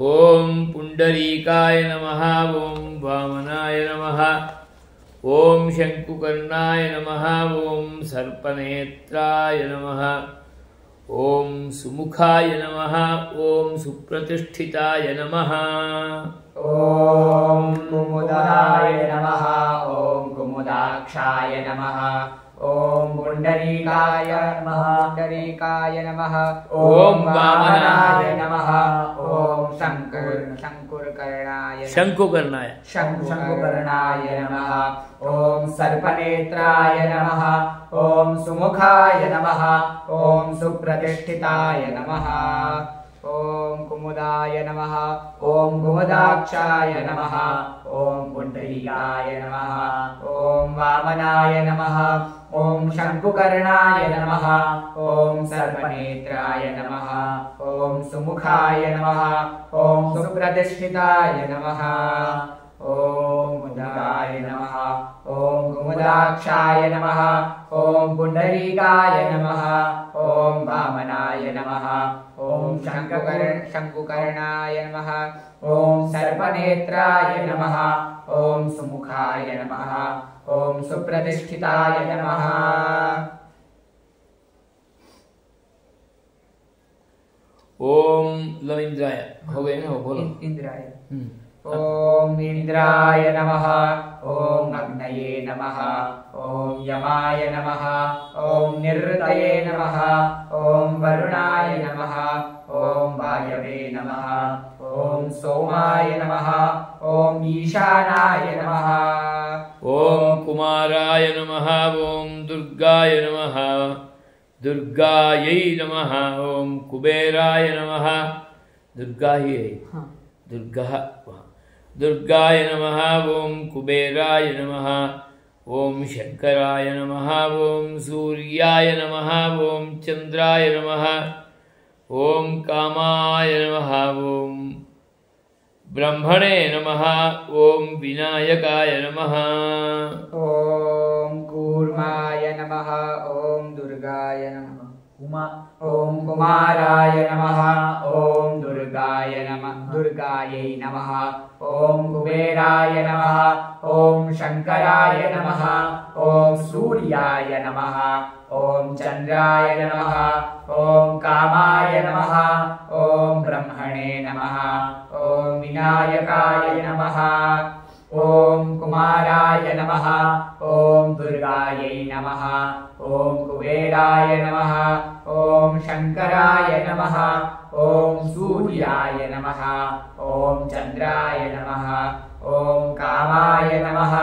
ॐ पुण्डरीकाय नमः ॐ वामनाय नमः ॐ शङ्कुकर्णाय नमः ॐ सर्पनेत्राय नमः ॐ सुमुखाय नमः ॐ सुप्रतिष्ठिताय नमः ॐ कुमुदाय नमः ॐ कुमुदाक्षाय नमः ॐ पुण्डरीकाय नमः पुण्डरीकाय नमः ॐ वामनाय नमः ॐ शङ्कुरकर्णाय शङ्कुकर्णाय नमः ॐ सर्पनेत्राय नमः ॐ सुमुखाय नमः ॐ सुप्रतिष्ठिताय नमः ॐ कुमुदाय नमः ॐ कुमुदाक्षाय नमः ॐ पुण्डरीकाय नमः ॐ वामनाय नमः ॐ शङ्कुकर्णाय नमः ॐ सर्पनेत्राय नमः ॐ सुमुखाय नमः ॐ सुप्रतिष्ठिताय नमः ॐ कुमुदाय नमः ॐ कुमुदाक्षाय नमः ॐ पुण्डरीकाय नमः ॐ वामनाय नमः ॐ शङ्कुकर्णाय नमः ॐ सर्पनेत्राय नमः ॐ सुमुखाय नमः ॐ सुप्रतिष्ठिताय नमः ॐ लविन्द्राय हो गए ना, वो बोलो इंद्राय ॐ इन्द्राय नमः ॐ अग्नये नमः ॐ यमाय नमः ॐ निरृतये नमः ॐ वरुणाय नमः ॐ वायवे नमः ॐ सोमाय नमः ॐ ईशानाय नमः ॐ कुमाराय नमः ॐ दुर्गाय नमः दुर्गायै नमः ॐ कुबेराय नमः दुर्गा ही है दुर्गाय नमः ॐ कुबेराय नमः ॐ शंकराय नमः ॐ सूर्याय नमः ॐ चंद्राय नमः ॐ कामाय नमः ॐ ब्रह्मणे नमः ॐ विनायकाय नमः ॐ कूर्माय नमः ॐ दुर्गाय नमः ॐ कुमाराय नमः ॐ दुर्गायै नमः ॐ कुबेराय नमः ॐ शंकराय नमः ॐ सूर्याय नमः ॐ चंद्राय नमः ॐ कामाय नमः ॐ ब्रह्मणे नमः ॐ विनायकाय नमः ॐ कुमाराय नमः ॐ दुर्गायै नमः ॐ कुबेराय नमः ॐ शंकराय नमः ॐ सूर्याय नमः ॐ चंद्राय नमः ॐ कामाय नमः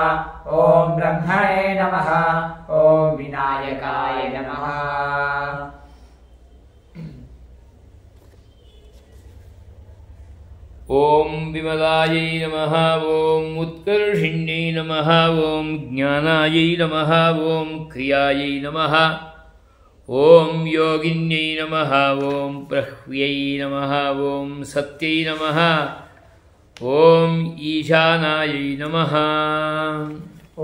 ॐ ब्रह्मणे नमः ॐ विनायकाय नमः ॐ विमलायै नमः ॐ उत्कर्षिण्यै नमः ॐ ज्ञानायै नमः ॐ क्रियायै नमः ॐ योगिन्यै नमः ॐ प्रह्व्यै नमः ॐ सत्यै नमः ॐ ईशानायै नमः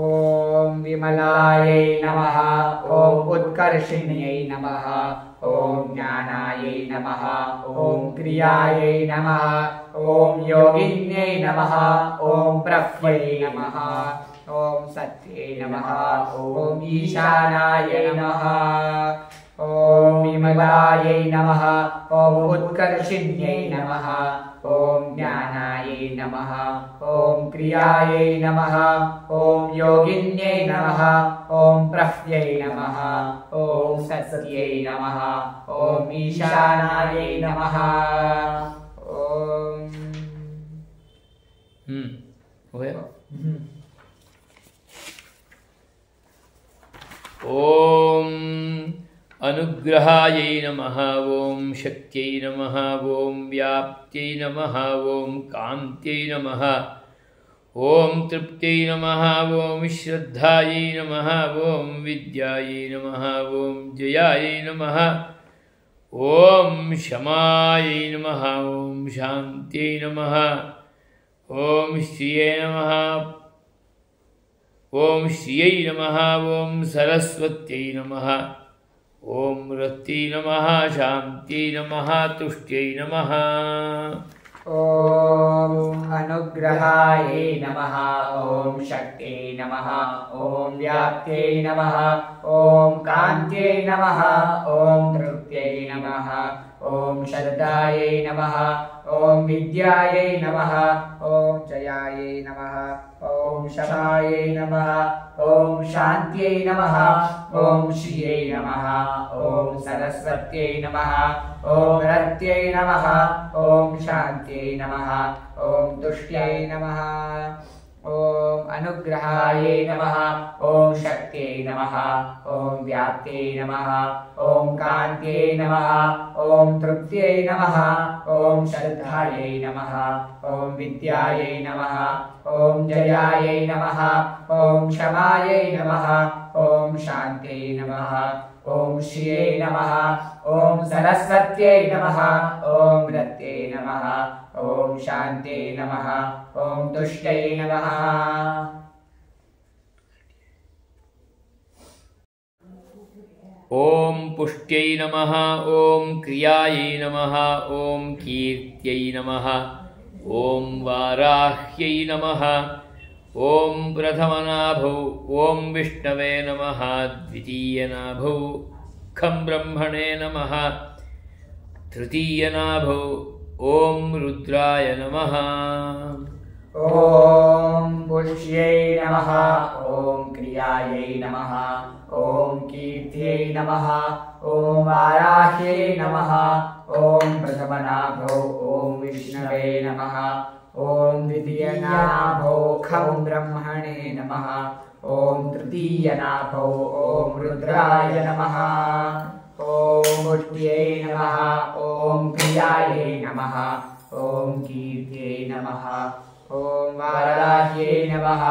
ॐ विमलायै नमः ॐ उत्कर्षिण्यै नमः ॐ ज्ञानायै नमः ॐ क्रियायै नमः ॐ योगिन्यै नमः ॐ प्रह्व्यै नमः ॐ सत्यै नमः ॐ ईशानाय नमः ॐ विमलायै नमः ॐ उत्कर्षिण्यै नमः ॐ ज्ञानायै नमः ॐ क्रियायै नमः ॐ योगिन्यै नमः ॐ प्रह्व्यै नमः ॐ सत्यै नमः ॐ ईशानायै नमः हो गया। ॐ अनुग्रहायै नमः ॐ शक्त्यै नमः ॐ व्याप्त्यै नमः ॐ कान्त्यै नमः ॐ तृप्त्यै नमः ॐ श्रद्धायै नमः ॐ विद्यायै नमः ॐ जयायै नमः ॐ क्षमायै नमः ॐ शान्त्यै नमः ॐ श्रिये नमः ॐ श्रियै नमः ॐ सरस्वत्यै नमः ॐ रत्यै नमः शान्त्यै नमः तुष्ट्यै नमः ॐ अनुग्रहायै नमः। ॐ शक्त्यै नमः। ॐ व्याप्त्यै नमः। ॐ कान्त्यै नमः। ॐ तृप्त्यै नमः। ॐ श्रद्धायै नमः। ॐ विद्यायै नमः। ॐ जयायै नमः। ॐ शमायै नमः। ॐ शान्त्यै नमः। ॐ श्रियै नमः। ॐ सरस्वत्यै नमः। ॐ रत्यै नमः। ॐ शान्त्यै नमः। ॐ तुष्ट्यै नमः। ॐ अनुग्रहायै नमः। ॐ शक्त्यै नमः। ॐ व्याप्त्यै नमः। ॐ कान्त्यै नमः। ॐ तृप्त्यै नमः। ॐ श्रद्धायै नमः। ॐ विद्यायै नमः। ॐ जयायै नमः। ॐ क्षमायै नमः। ॐ शान्त्यै नमः। ॐ श्रियै नमः। ॐ सरस्वत्यै नमः। ॐ रत्यै नमः। ॐ शान्त्यै नमः। ॐ तुष्ट्यै नमः। ॐ पुष्ट्यै नमः। ॐ क्रियायै नमः। ॐ कीर्त्यै नमः। ॐ वाराह्यै नमः। ॐ प्रथमनाभौ ॐ विष्णवे नमः। द्वितीयनाभौ खं ब्रह्मणे नमः। तृतीयनाभौ ॐ रुद्राय नमः। ॐ पुष्यै नमः। ॐ क्रियायै नमः। ॐ कीर्त्यै नमः। ॐ वाराह्यै नमः। ॐ प्रथमनाभौ ॐ विष्णवे नमः। ॐ द्वितीयनाभौ खं ब्रह्मणे नमः। ॐ तृतीयनाभौ ॐ रुद्राय नमः। ॐ पुष्ट्यै नमः। ॐ क्रियायै नमः। ॐ कीर्त्यै नमः। ॐ वाराह्यै नमः।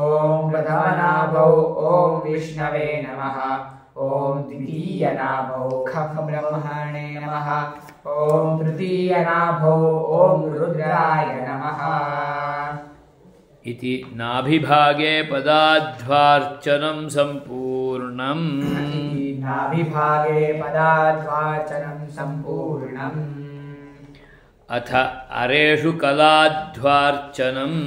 ॐ प्रथमनाभौ ॐ विष्णवे नमः। ॐ द्वितीयनाभौ खं ब्रह्मणे नमः। ॐ तृतीयनाभौ ॐ रुद्राय नमः। इति नाभिभागे पदाध्वार्चनं सम्पूर्णम्। नाभिभागे पदाध्वार्चनं सम्पूर्णम्। अथ अरेषु कलाध्वार्चनम्।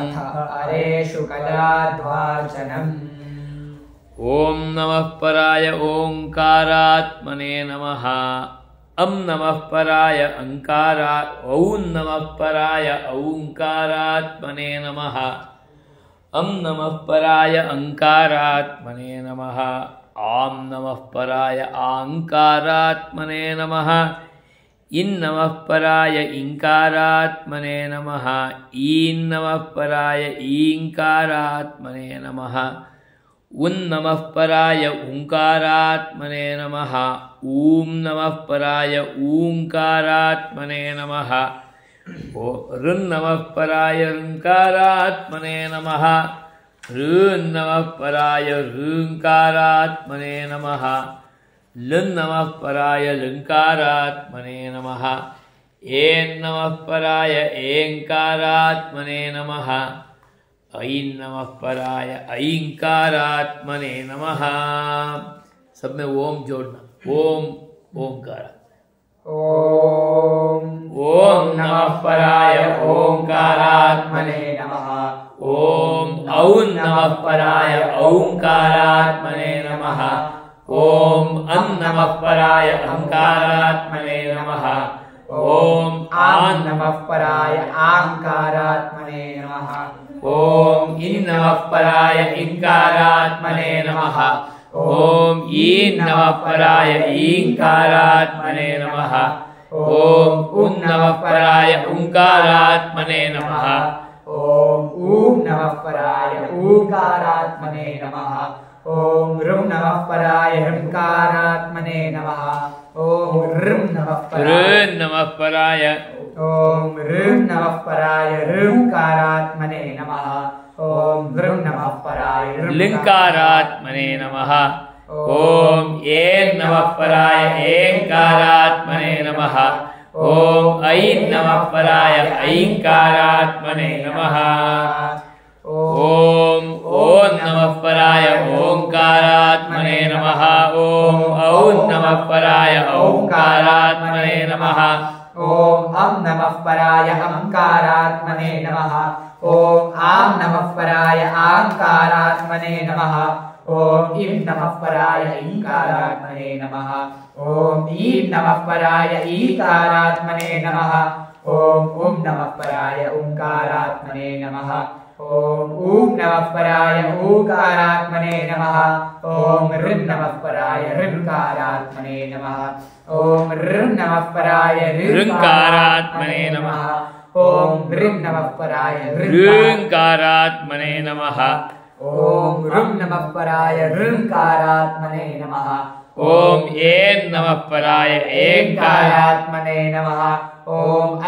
अथ अरेषु कलाध्वार्चनम्। ॐ नमः पराय ओङ्कारात्मने नमः। अं नमः पराय ॐ नमः पराय ओङ्कारात्मने नमः। अं नमः पराय ॐकारात्मने नमः। आं नमः पराय आङ्कारात्मने नमः। इं नमः पराय ईङ्कारात्मने नमः। ईं नमः पराय ईङ्कारात्मने नमः। उं नमः पराय ॐकारात्मने नमः। ॐ नमः पराय ॐकारात्मने नमः। ऋं नमः पराय ऋङ्कारात्मने नमः। ऋं नमः पराय ऋङ्कारात्मने नमः। लुं नमः पराय लुङ्कारात्मने नमः। ऐं नमः पराय ऐङ्कारात्मने नमः। ऐं नमः पराय ऐङ्कारात्मने नमः। सब में ओम जोड़ना। ओम ओंकार। ॐ नमः पराय ओङ्कारात्मने नमः। ॐ औं नमः पराय औङ्कारात्मने नमः। ॐ अं नमः पराय अंकारात्मने नमः। ॐ आं नमः पराय आङ्कारात्मने नमः। ॐ ईं नमः पराय ईङ्कारात्मने नमः। ॐ ईं नमः पराय ईङ्कारात्मने नमः। ॐ उं नमः पराय ॐकारात्मने नमः। ॐ ऊं नमः पराय ऊकारात्मने नमः। ॐ ऋं नमः पराय ह्रीङ्कारात्मने नमः। ॐ ऋं नमः पराय ॐ ऋं नमः पराय ऋङ्कारात्मने नमः। ॐ ऋं नमः पराय लिङ्कारात्मने नमः। ॐ ऐं नमः पराय ऐङ्कारात्मने नमः। ॐ ऐं नमः पराय ऐङ्कारात्मने नमः। ॐ नमः पराय ओङ्कारात्मने नमः। ॐ औं नमः पराय ओङ्कारात्मने नमः। ॐ अं नमः पराय पराय अंकारात्मने नमः। ॐ आं नमः पराय आंकारात्मने नमः। ॐ ईं नमः पराय ईकारात्मने नमः। ॐ ईं नमः पराय ईकारात्मने नमः। ॐ ऊं नमः पराय ओंकारात्मने नमः। ॐ ऊं नमः पराय ऊकारात्मने नमः। ॐ ऋं नमः पराय ऋकारात्मने नमः। ॐ ऋं नमः पराय ऋकारात्मने नमः। ॐ ऋं नमः पराय ऋङ्कारात्मने नमः। ॐ ऋं नमः पराय ऋङ्कारात्मने नमः। ॐ ऐं नमः पराय ऐङ्कारात्मने नमः। ॐ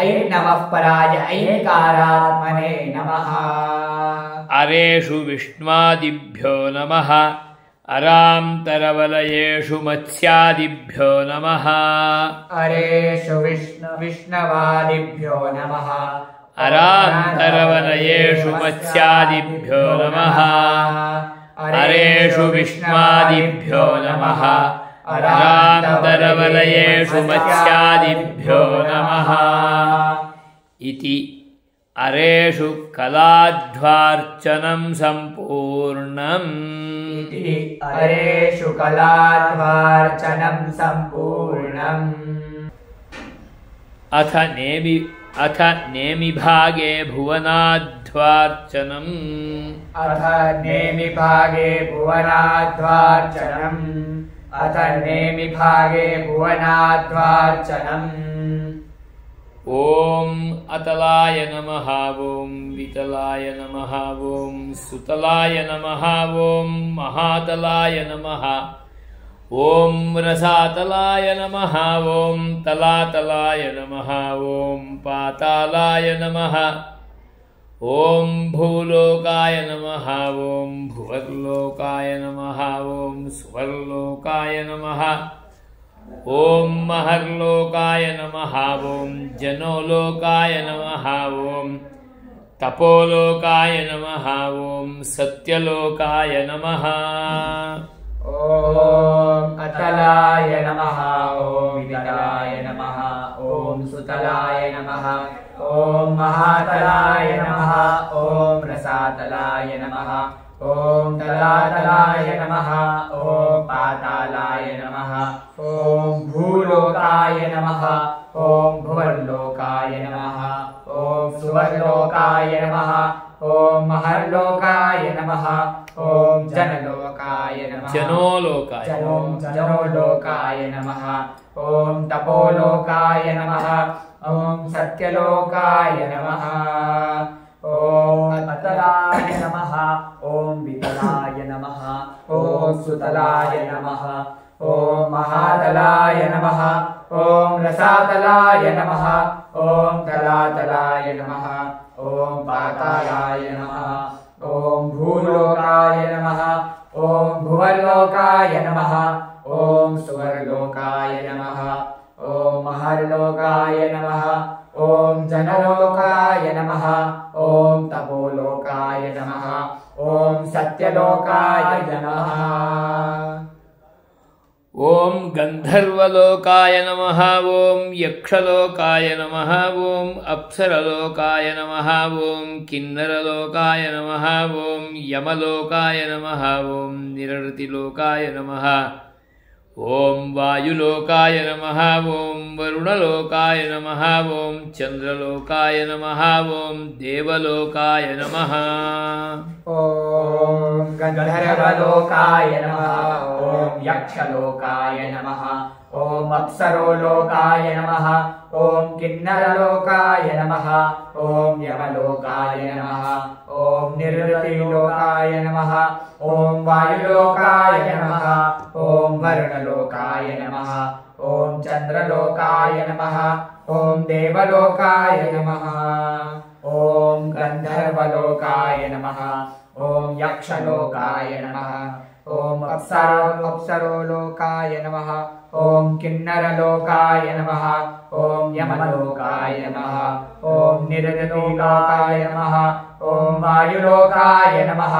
ऐं नमः पराय ऐकारात्मने नमः। अरेषु विष्णुवादिभ्यो नमः। अरान्तरवलयेषु मत्स्यादिभ्यो नमः। अरेषु विष्णवादिभ्यो नमः। अरान्तरवलयेषु मत्स्यादिभ्यो नमः। अरेषु विष्णुवादिभ्यो नमः। अरान्तरवलयेषु मत्स्यादिभ्यो नमः। इति अरेषु कलाध्वार्चनं सम्पूर्णम्। अरेषु कलाध्वार्चनं सम्पूर्णम्। अथ नेमिभागे भुवनाध्वार्चनम्। अथ नेमिभागे भुवनाध्वार्चनम्। अथ नेमिभागे भुवनाध्वार्चनम्। ॐ अतलाय नमः। ॐ वितलाय नमः। ॐ सुतलाय नमः। ॐ महातलाय नमः। ॐ रसातलाय नमः। ॐ तलातलाय नमः। ॐ पातालाय नमः। ॐ भूलोकाय नमः। ॐ भुवर्लोकाय नमः। ॐ सुवर्लोकाय नमः। ॐ महर्लोकाय नमः। ॐ जनोलोकाय नमः। ॐ तपोलोकाय नमः। ॐ सत्यलोकाय नमः। ॐ अतलाय नमः। ॐ वितलाय नमः। ॐ सुतलाय नमः। ॐ महातलाय नमः। ॐ रसातलाय नमः। ॐ तलातलाय नमः। ॐ पातालाय नमः। ॐ भूलोकाय नमः। ॐ भुवर्लोकाय नमः। ॐ सुवर्लोकाय नमः। ॐ महर्लोकाय नमः। ॐ जनलोकाय नमः। जनोलोकाय नमः। ॐ तपोलोकाय नमः। ॐ सत्यलोकाय नमः। ॐ अतलाय नमः। ॐ वितलाय नमः। ॐ सुतलाय नमः। ॐ महातलाय नमः। ॐ रसातलाय नमः। ॐ तलातलाय नमः। ॐ पातालाय नमः। ॐ भूलोकाय नमः। ॐ भुवर्लोकाय नमः। ॐ सुवर्लोकाय नमः। ॐ महर्लोकाय नमः। ॐ जनलोकाय नमः। ॐ तपोलोकाय नमः। ॐ सत्यलोकाय नमः। ॐ गन्धर्वलोकाय नमः। ॐ यक्षलोकाय नमः। ॐ अप्सरलोकाय नमः। ॐ किन्नरलोकाय नमः। ॐ यमलोकाय नमः। ॐ निरृतिलोकाय नमः। ॐ वायुलोकाय नमः। ॐ वरुणलोकाय नमः। ॐ चन्द्रलोकाय नमः। ॐ देवलोकाय नमः। ॐ गन्धर्वलोकाय नमः। ॐ यक्षलोकाय नमः। ॐ अप्सरोलोकाय नमः। ॐ किन्नरलोकाय नमः। ॐ यमलोकाय नमः। ॐ निरृतिलोकाय नमः। ॐ वायुलोकाय नमः। ॐ वरुणलोकाय नमः। ॐ चन्द्रलोकाय नमः। ॐ देवलोकाय नमः। ॐ गन्धर्वलोकाय नमः। ॐ यक्षलोकाय नमः। ॐ अप्सरोलोकाय नमः। ॐ किन्नरलोकाय नमः। ॐ यमलोकाय नमः। ॐ निरृतिलोकाय नमः। ॐ वायुलोकाय नमः।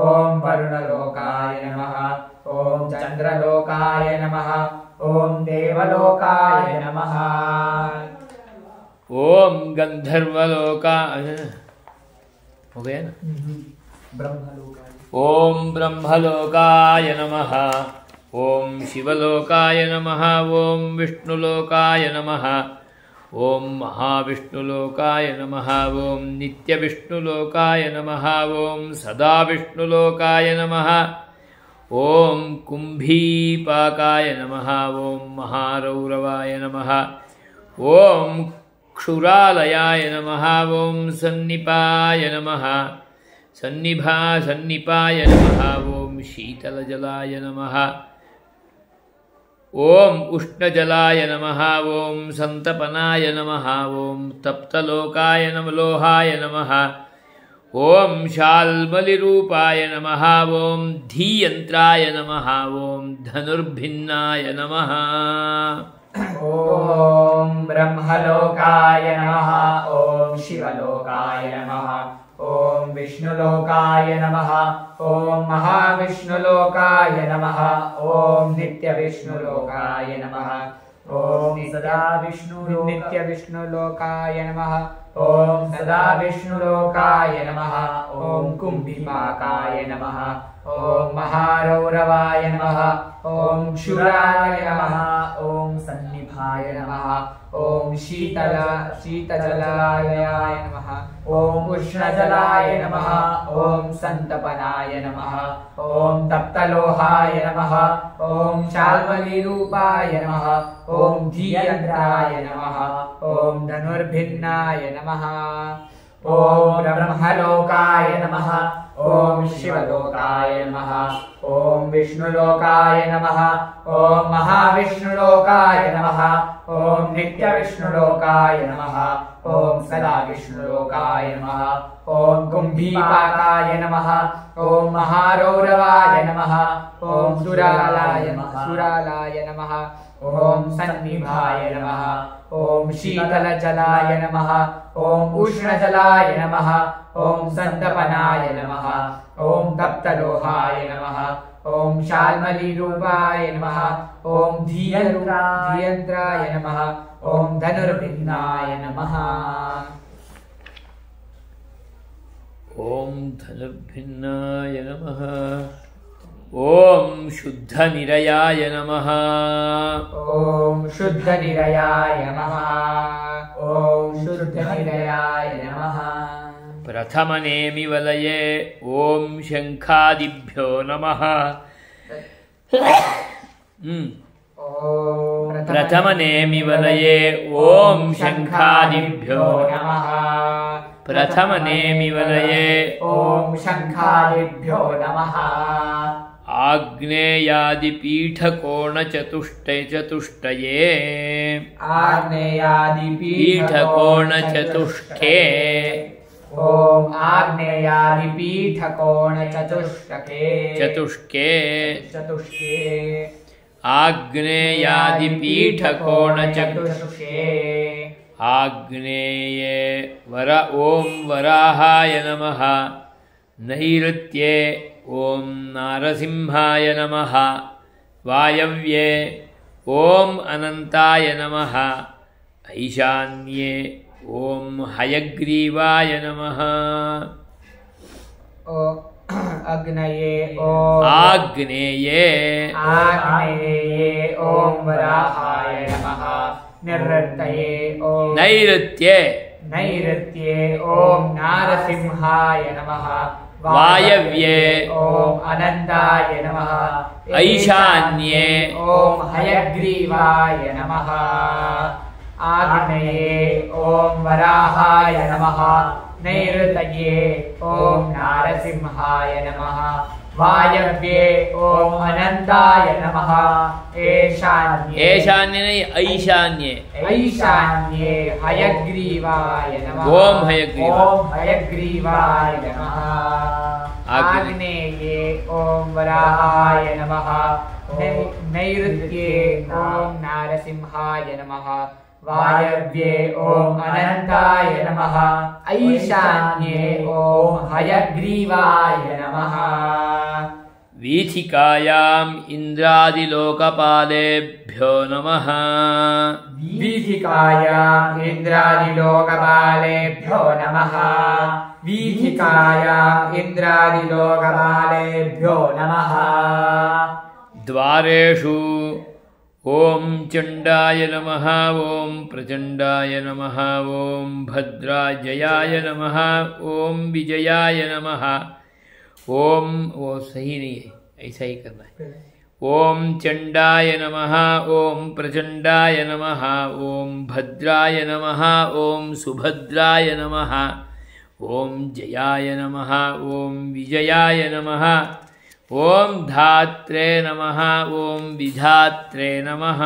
ॐ वरुणलोकाय नमः। ॐ चन्द्रलोकाय नमः। ॐ देवलोकाय नमः। ओम गंधर्वलोकाय हो गया ना ब्रह्मलोकाय ओम ब्रह्मलोकाय नमः ओम शिवलोकाय नमः ओम विष्णुलोकाय नमः ओम महाविष्णुलोकाय नमः ओम नित्यविष्णुलोकाय नमः ओम सदाविष्णुलोकाय नमः ओम कुंभीपाकाय नमः ओम महारौरवाय नमः ओम क्षुरालयाय नमः ओम सन्निपाय नमः सन्निपाय नमः ओम शीतलजलाय नमः ओम उष्णजलाय नमः ओम संतपनाय नमः ओम तप्तलोकाय लोहाय नमः ओम शाल्मलिरूपाय नमः ओम धीयंत्राय नमः ओम धनुर्भिन्नाय नमः ओम ब्रह्मलोकाय नमः ओम शिवलोकाय नमः ओम विष्णुलोकाय नमः ओम महाविष्णुलोकाय नमः ओम नित्यविष्णुलोकाय नमः ओम नित्यविष्णुलोकाय नमः ओम सदाविष्णुलोकाय नमः ओम कुंभिपाकाय नमः ओम महारौरवाय नमः ओम क्षुराय नमः ओम सन्निभाय नमः ओम शीतजलाय नमः ओम उष्णजलाय नमः ओम संतपनाय नमः ओम तप्तलोहाय नमः ओम शाल्मलीरूपाय नमः ओम धीयंत्राय नमः ओम धनुर्भिन्नाय नमः ओम ब्रह्मलोकाय नमः ओम शिवलोकाय नमः ओम विष्णुलोकाय नमः ओम महाविष्णुलोकाय नमः ओम नित्यविष्णुलोकाय नमः ओम सदाविष्णुलोकाय नमः ओम कुंभीपाकाय नमः ओम महारौरवाय नमः ओम सुरालाय नमः ओम सन्निभाय नमः ओम शीतलजलाय नमः ओम उष्णजलाय नमः ओम संतपनाय नमः ओम तप्तलोहाय नमः ओम शाल्मलीरूपाय नमः ओम धीयंत्राय नमः ओम धनुर्भिन्नाय नमः ओम धनुर्भिन्नाय नमः ओम शुद्धनिरयाय नमः ओम शुद्धनिरयाय नमः ओम शुद्धनिरयाय नमः प्रथमनेमिवलये ओम शंखादिभ्यो नमः प्रथमनेमिवलये ओम शंखादिभ्यो नमः प्रथमनेमिवलये ओम शंखादिभ्यो नमः आग्नेयादिपीठकोणचतुष्टये आग्नेयादिपीठकोणचतुष्टे ओम आग्नेयादिपीठकोणचतुष्टके चतुष्के आग्नेयादिपीठकोणचतुष्टे आग्नेये ओम वराहाय नमः नैऋत्ये ओम नारसिंहाय नमः वायव्ये ओम अनंताय नमः ईशान्ये ओम हयग्रीवाय नमः आग्नेये ओम वराहाय नमः नैऋत्ये ओम नारसिंहाय नमः वायव्ये ओम अनंताय नमः ईशान्ये ओम हयग्रीवाय नमः आग्नेये ओम वराहाय नमः नैऋतये ओम नारसिंहाय नमः वायव्ये ओम अनंताय नमः ईशान्ये नहीं ईशान्ये हयग्रीवाय नमः ओम हयग्रीवाय नमः आग्नेये ओम वराहाय नमः नैऋत्ये ओम नारसिंहाय नमः वायव्ये ओम अनंताय नमः ईशान्ये ओम हयग्रीवाय नमः वीथिकायाम् इन्द्रादिलोकपालेभ्यो नमः वीथिकायाम् इन्द्रादिलोकपालेभ्यो नमः वीथिकायाम् इन्द्रादिलोकपालेभ्यो नमः द्वारेषु ॐ चण्डाय नमः ॐ प्रचण्डाय नमः ॐ भद्राजयाय नमः ॐ विजयाय नमः ओम वो सही नहीं है, ऐसा ही करना है। ओम चंडाय नमः ओम प्रचंडाय नमः ओम भद्राय नमः ओम सुभद्राय नमः ओम जयाय नमः ओम विजयाय नमः ओम धात्रे नमः ओम विधात्रे नमः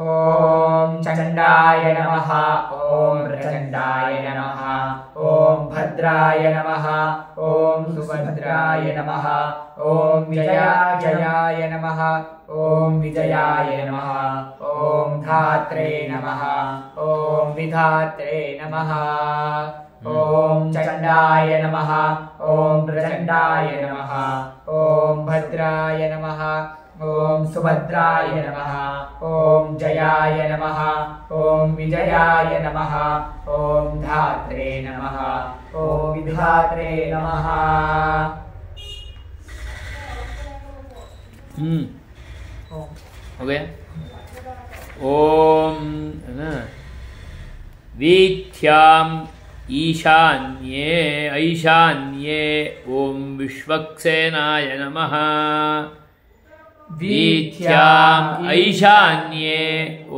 ओम चंडाय नमः ओम प्रचंडाय नमः ओम भद्राय नमः ओम सुभद्राय नमः ओम विजयाय नमः ओम विजयाय नमः ओम धात्रे नमः ओम विधात्रे नमः ओम चंडाय नमः ओम प्रचंडाय नमः ओम भद्राय नमः ओम सुभद्राय नमः ओम जयाय नमः ओम विजयाय नमः ओम धात्रे नमः ओम विधात्रे नमः। हो गया। ओम है ना, वीथ्याम् ईशान्ये ऐशान्ये ओम विश्वक्सेनाय नमः वीथ्याम् ऐशान्ये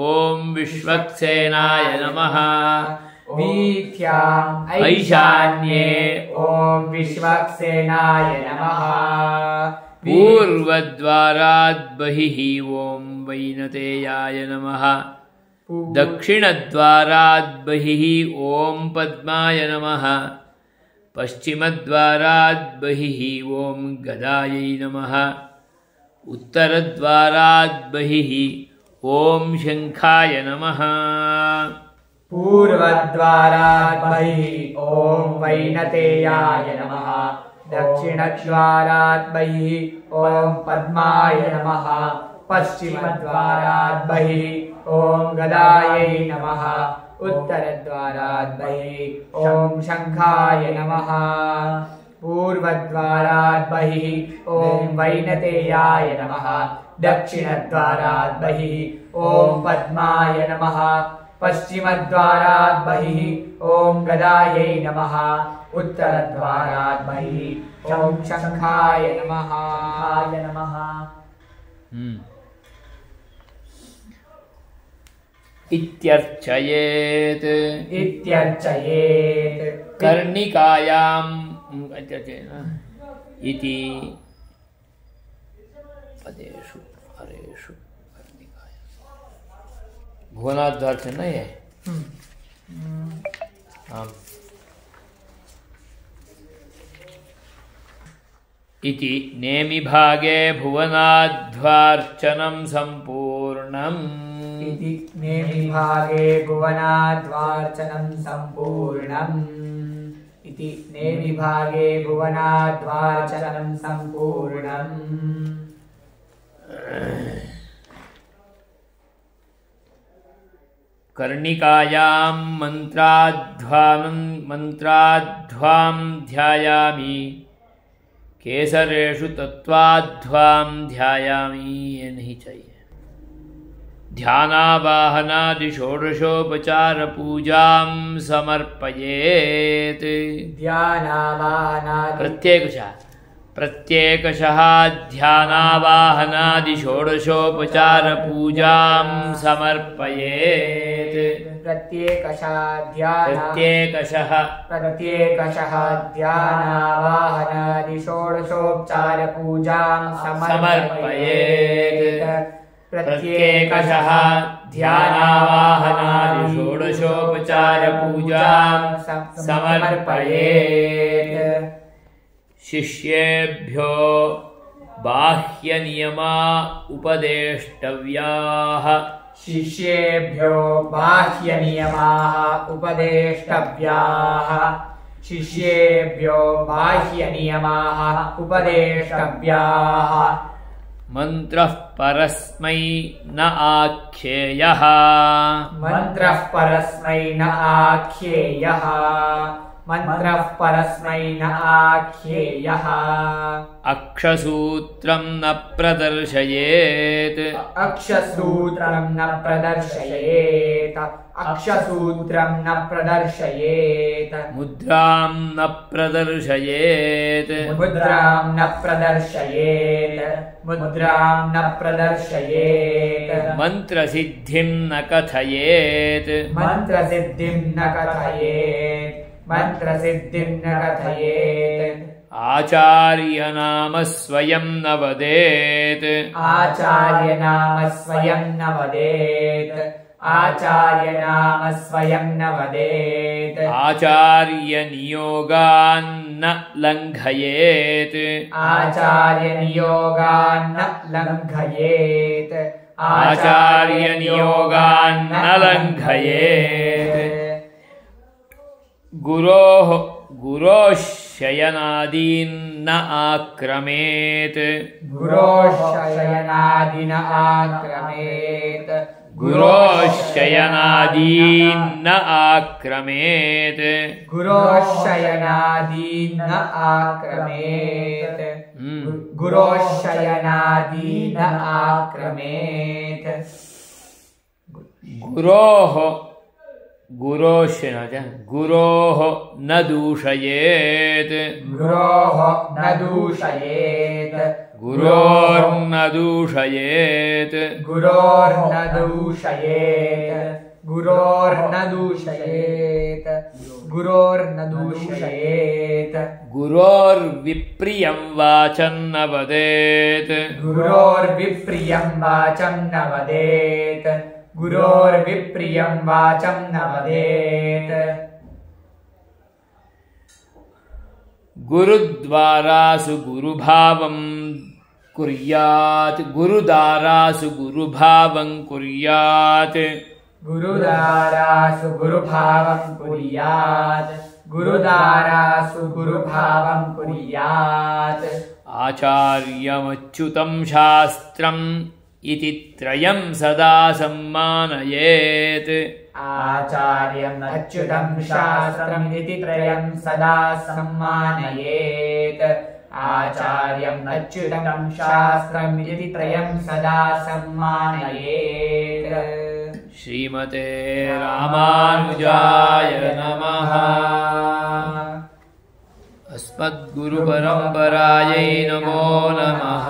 ओम विश्वक्सेनाय नमः वीथ्याम् ऐशान्ये ओम विश्वक्सेनाय नमः पूर्वद्वारात् बहिः ओम वैनतेयाय नमः दक्षिणद्वारात् बहिः ओम पद्माय नमः पश्चिमद्वारात् बहिः ओम गदायै नमः उत्तरद्वारात् बहिः ओम शंखाय नमः पूर्वद्वारात् बहिः ओम वैनतेयाय नमः दक्षिणद्वारात् बहिः ओम पद्माय नमः पश्चिमद्वारात् बहिः ओम गदायै नमः उत्तरद्वारात् बहिः ओम शंखाय नमः पूर्वद्वारात् बहिः ओम वैनतेयाय नमः दक्षिणद्वारात् बहिः ओम पद्माय नमः पश्चिमद्वारात् बहिः ओम गदायै नमः उत्तरद्वारात् बहिः ओम शंखाय नमः इत्यर्चयेत् कर्णिकायाम् इति पदेषु हरेषु कर्णिकायाम् भुवनाद्वार से नहीं है। इति नेमिभागे भुवनाध्वार्चनं सम्पूर्णम् इति नेमिभागे भुवनाध्वार्चनं सम्पूर्णम् इति नेमिभागे भुवनाध्वार्चनं सम्पूर्णम्। कर्णिकायां मन्त्राध्वां ध्यायामि केसरेषु तत्त्वाध्वां ध्यायामि, ये नहीं चाहिए। ध्यानावाहनादि षोडशोपचार पूजां समर्पयेत्। प्रत्येकशः ध्यानावाहनादि षोडशोपचार पूजां समर्पयेत्। प्रत्येकशः ध्यानावाहनादि षोडशोपचार पूजां समर्पयेत्। प्रत्येकशः ध्यानावाहनादि षोडशोपचार पूजां समर्पयेत्। शिष्येभ्यो बाह्यनियमा उपदेष्टव्याः। शिष्येभ्यो बाह्यनियमाः उपदेष्टव्याः। शिष्येभ्यो बाह्यनियमाः उपदेष्टव्याः मन्त्रः परस्मै न आख्येयः मन्त्रः परस्मै न आख्येयः मन्त्रः परस्मै न आख्येयः अक्षसूत्रं न प्रदर्शयेत् अक्षसूत्रं न प्रदर्शयेत् अक्षसूत्रं न प्रदर्शयेत् मुद्रां न प्रदर्शयेत् मुद्रां न प्रदर्शयेत् मुद्रां न प्रदर्शयेत् मन्त्रसिद्धिं न कथयेत् मन्त्रसिद्धिं न कथयेत् मन्त्रसिद्धिं न कथयेत् आचार्यनाम स्वयं न वदेत् आचार्यनाम स्वयं न वदेत् आचार्यनाम स्वयं न वदेत् आचार्यनियोगान्न लङ्घयेत् आचार्यनियोगान्न लङ्घयेत् आचार्यनियोगान्न लङ्घयेत् गुरोः शयनादीन् न आक्रमेत् गुरोः शयनादि न आक्रमेत् गुरोः शयनादीन् न आक्रमेत् गुरोः शयनादि न आक्रमेत् गुरोः शयनादि न आक्रमेत् गुरोः न दूषयेत् गुरोः न दूषयेत् गुरोर्न दूषयेत् गुरोर्न दूषयेत् गुरोर्न दूषयेत् गुरोर्न दूषयेत् गुरोर्विप्रियं वाचं न वदेत् गुरोर्विप्रियं वाचं न वदेत् गुरोर्विप्रियं वाचं न वदेत् गुरुद्वारासु गुरुभावं कुर्यात् गुरुदारासु गुरुभावं कुर्यात् गुरुदारासु गुरुभावं कुर्यात् गुरुदारासु गुरुभावं कुर्यात् आचार्यमच्युतं शास्त्रम् इति त्रयं सदा सम्मानयेत् आचार्यम् अच्युतं शास्त्रम् इति त्रयं सदा सम्मानयेत् आचार्यम् अच्युतं शास्त्रम् इति त्रयं सदा सम्मानयेत् श्रीमते रामानुजाय नमः अस्मद्गुरुपरम्परायै नमो नमः।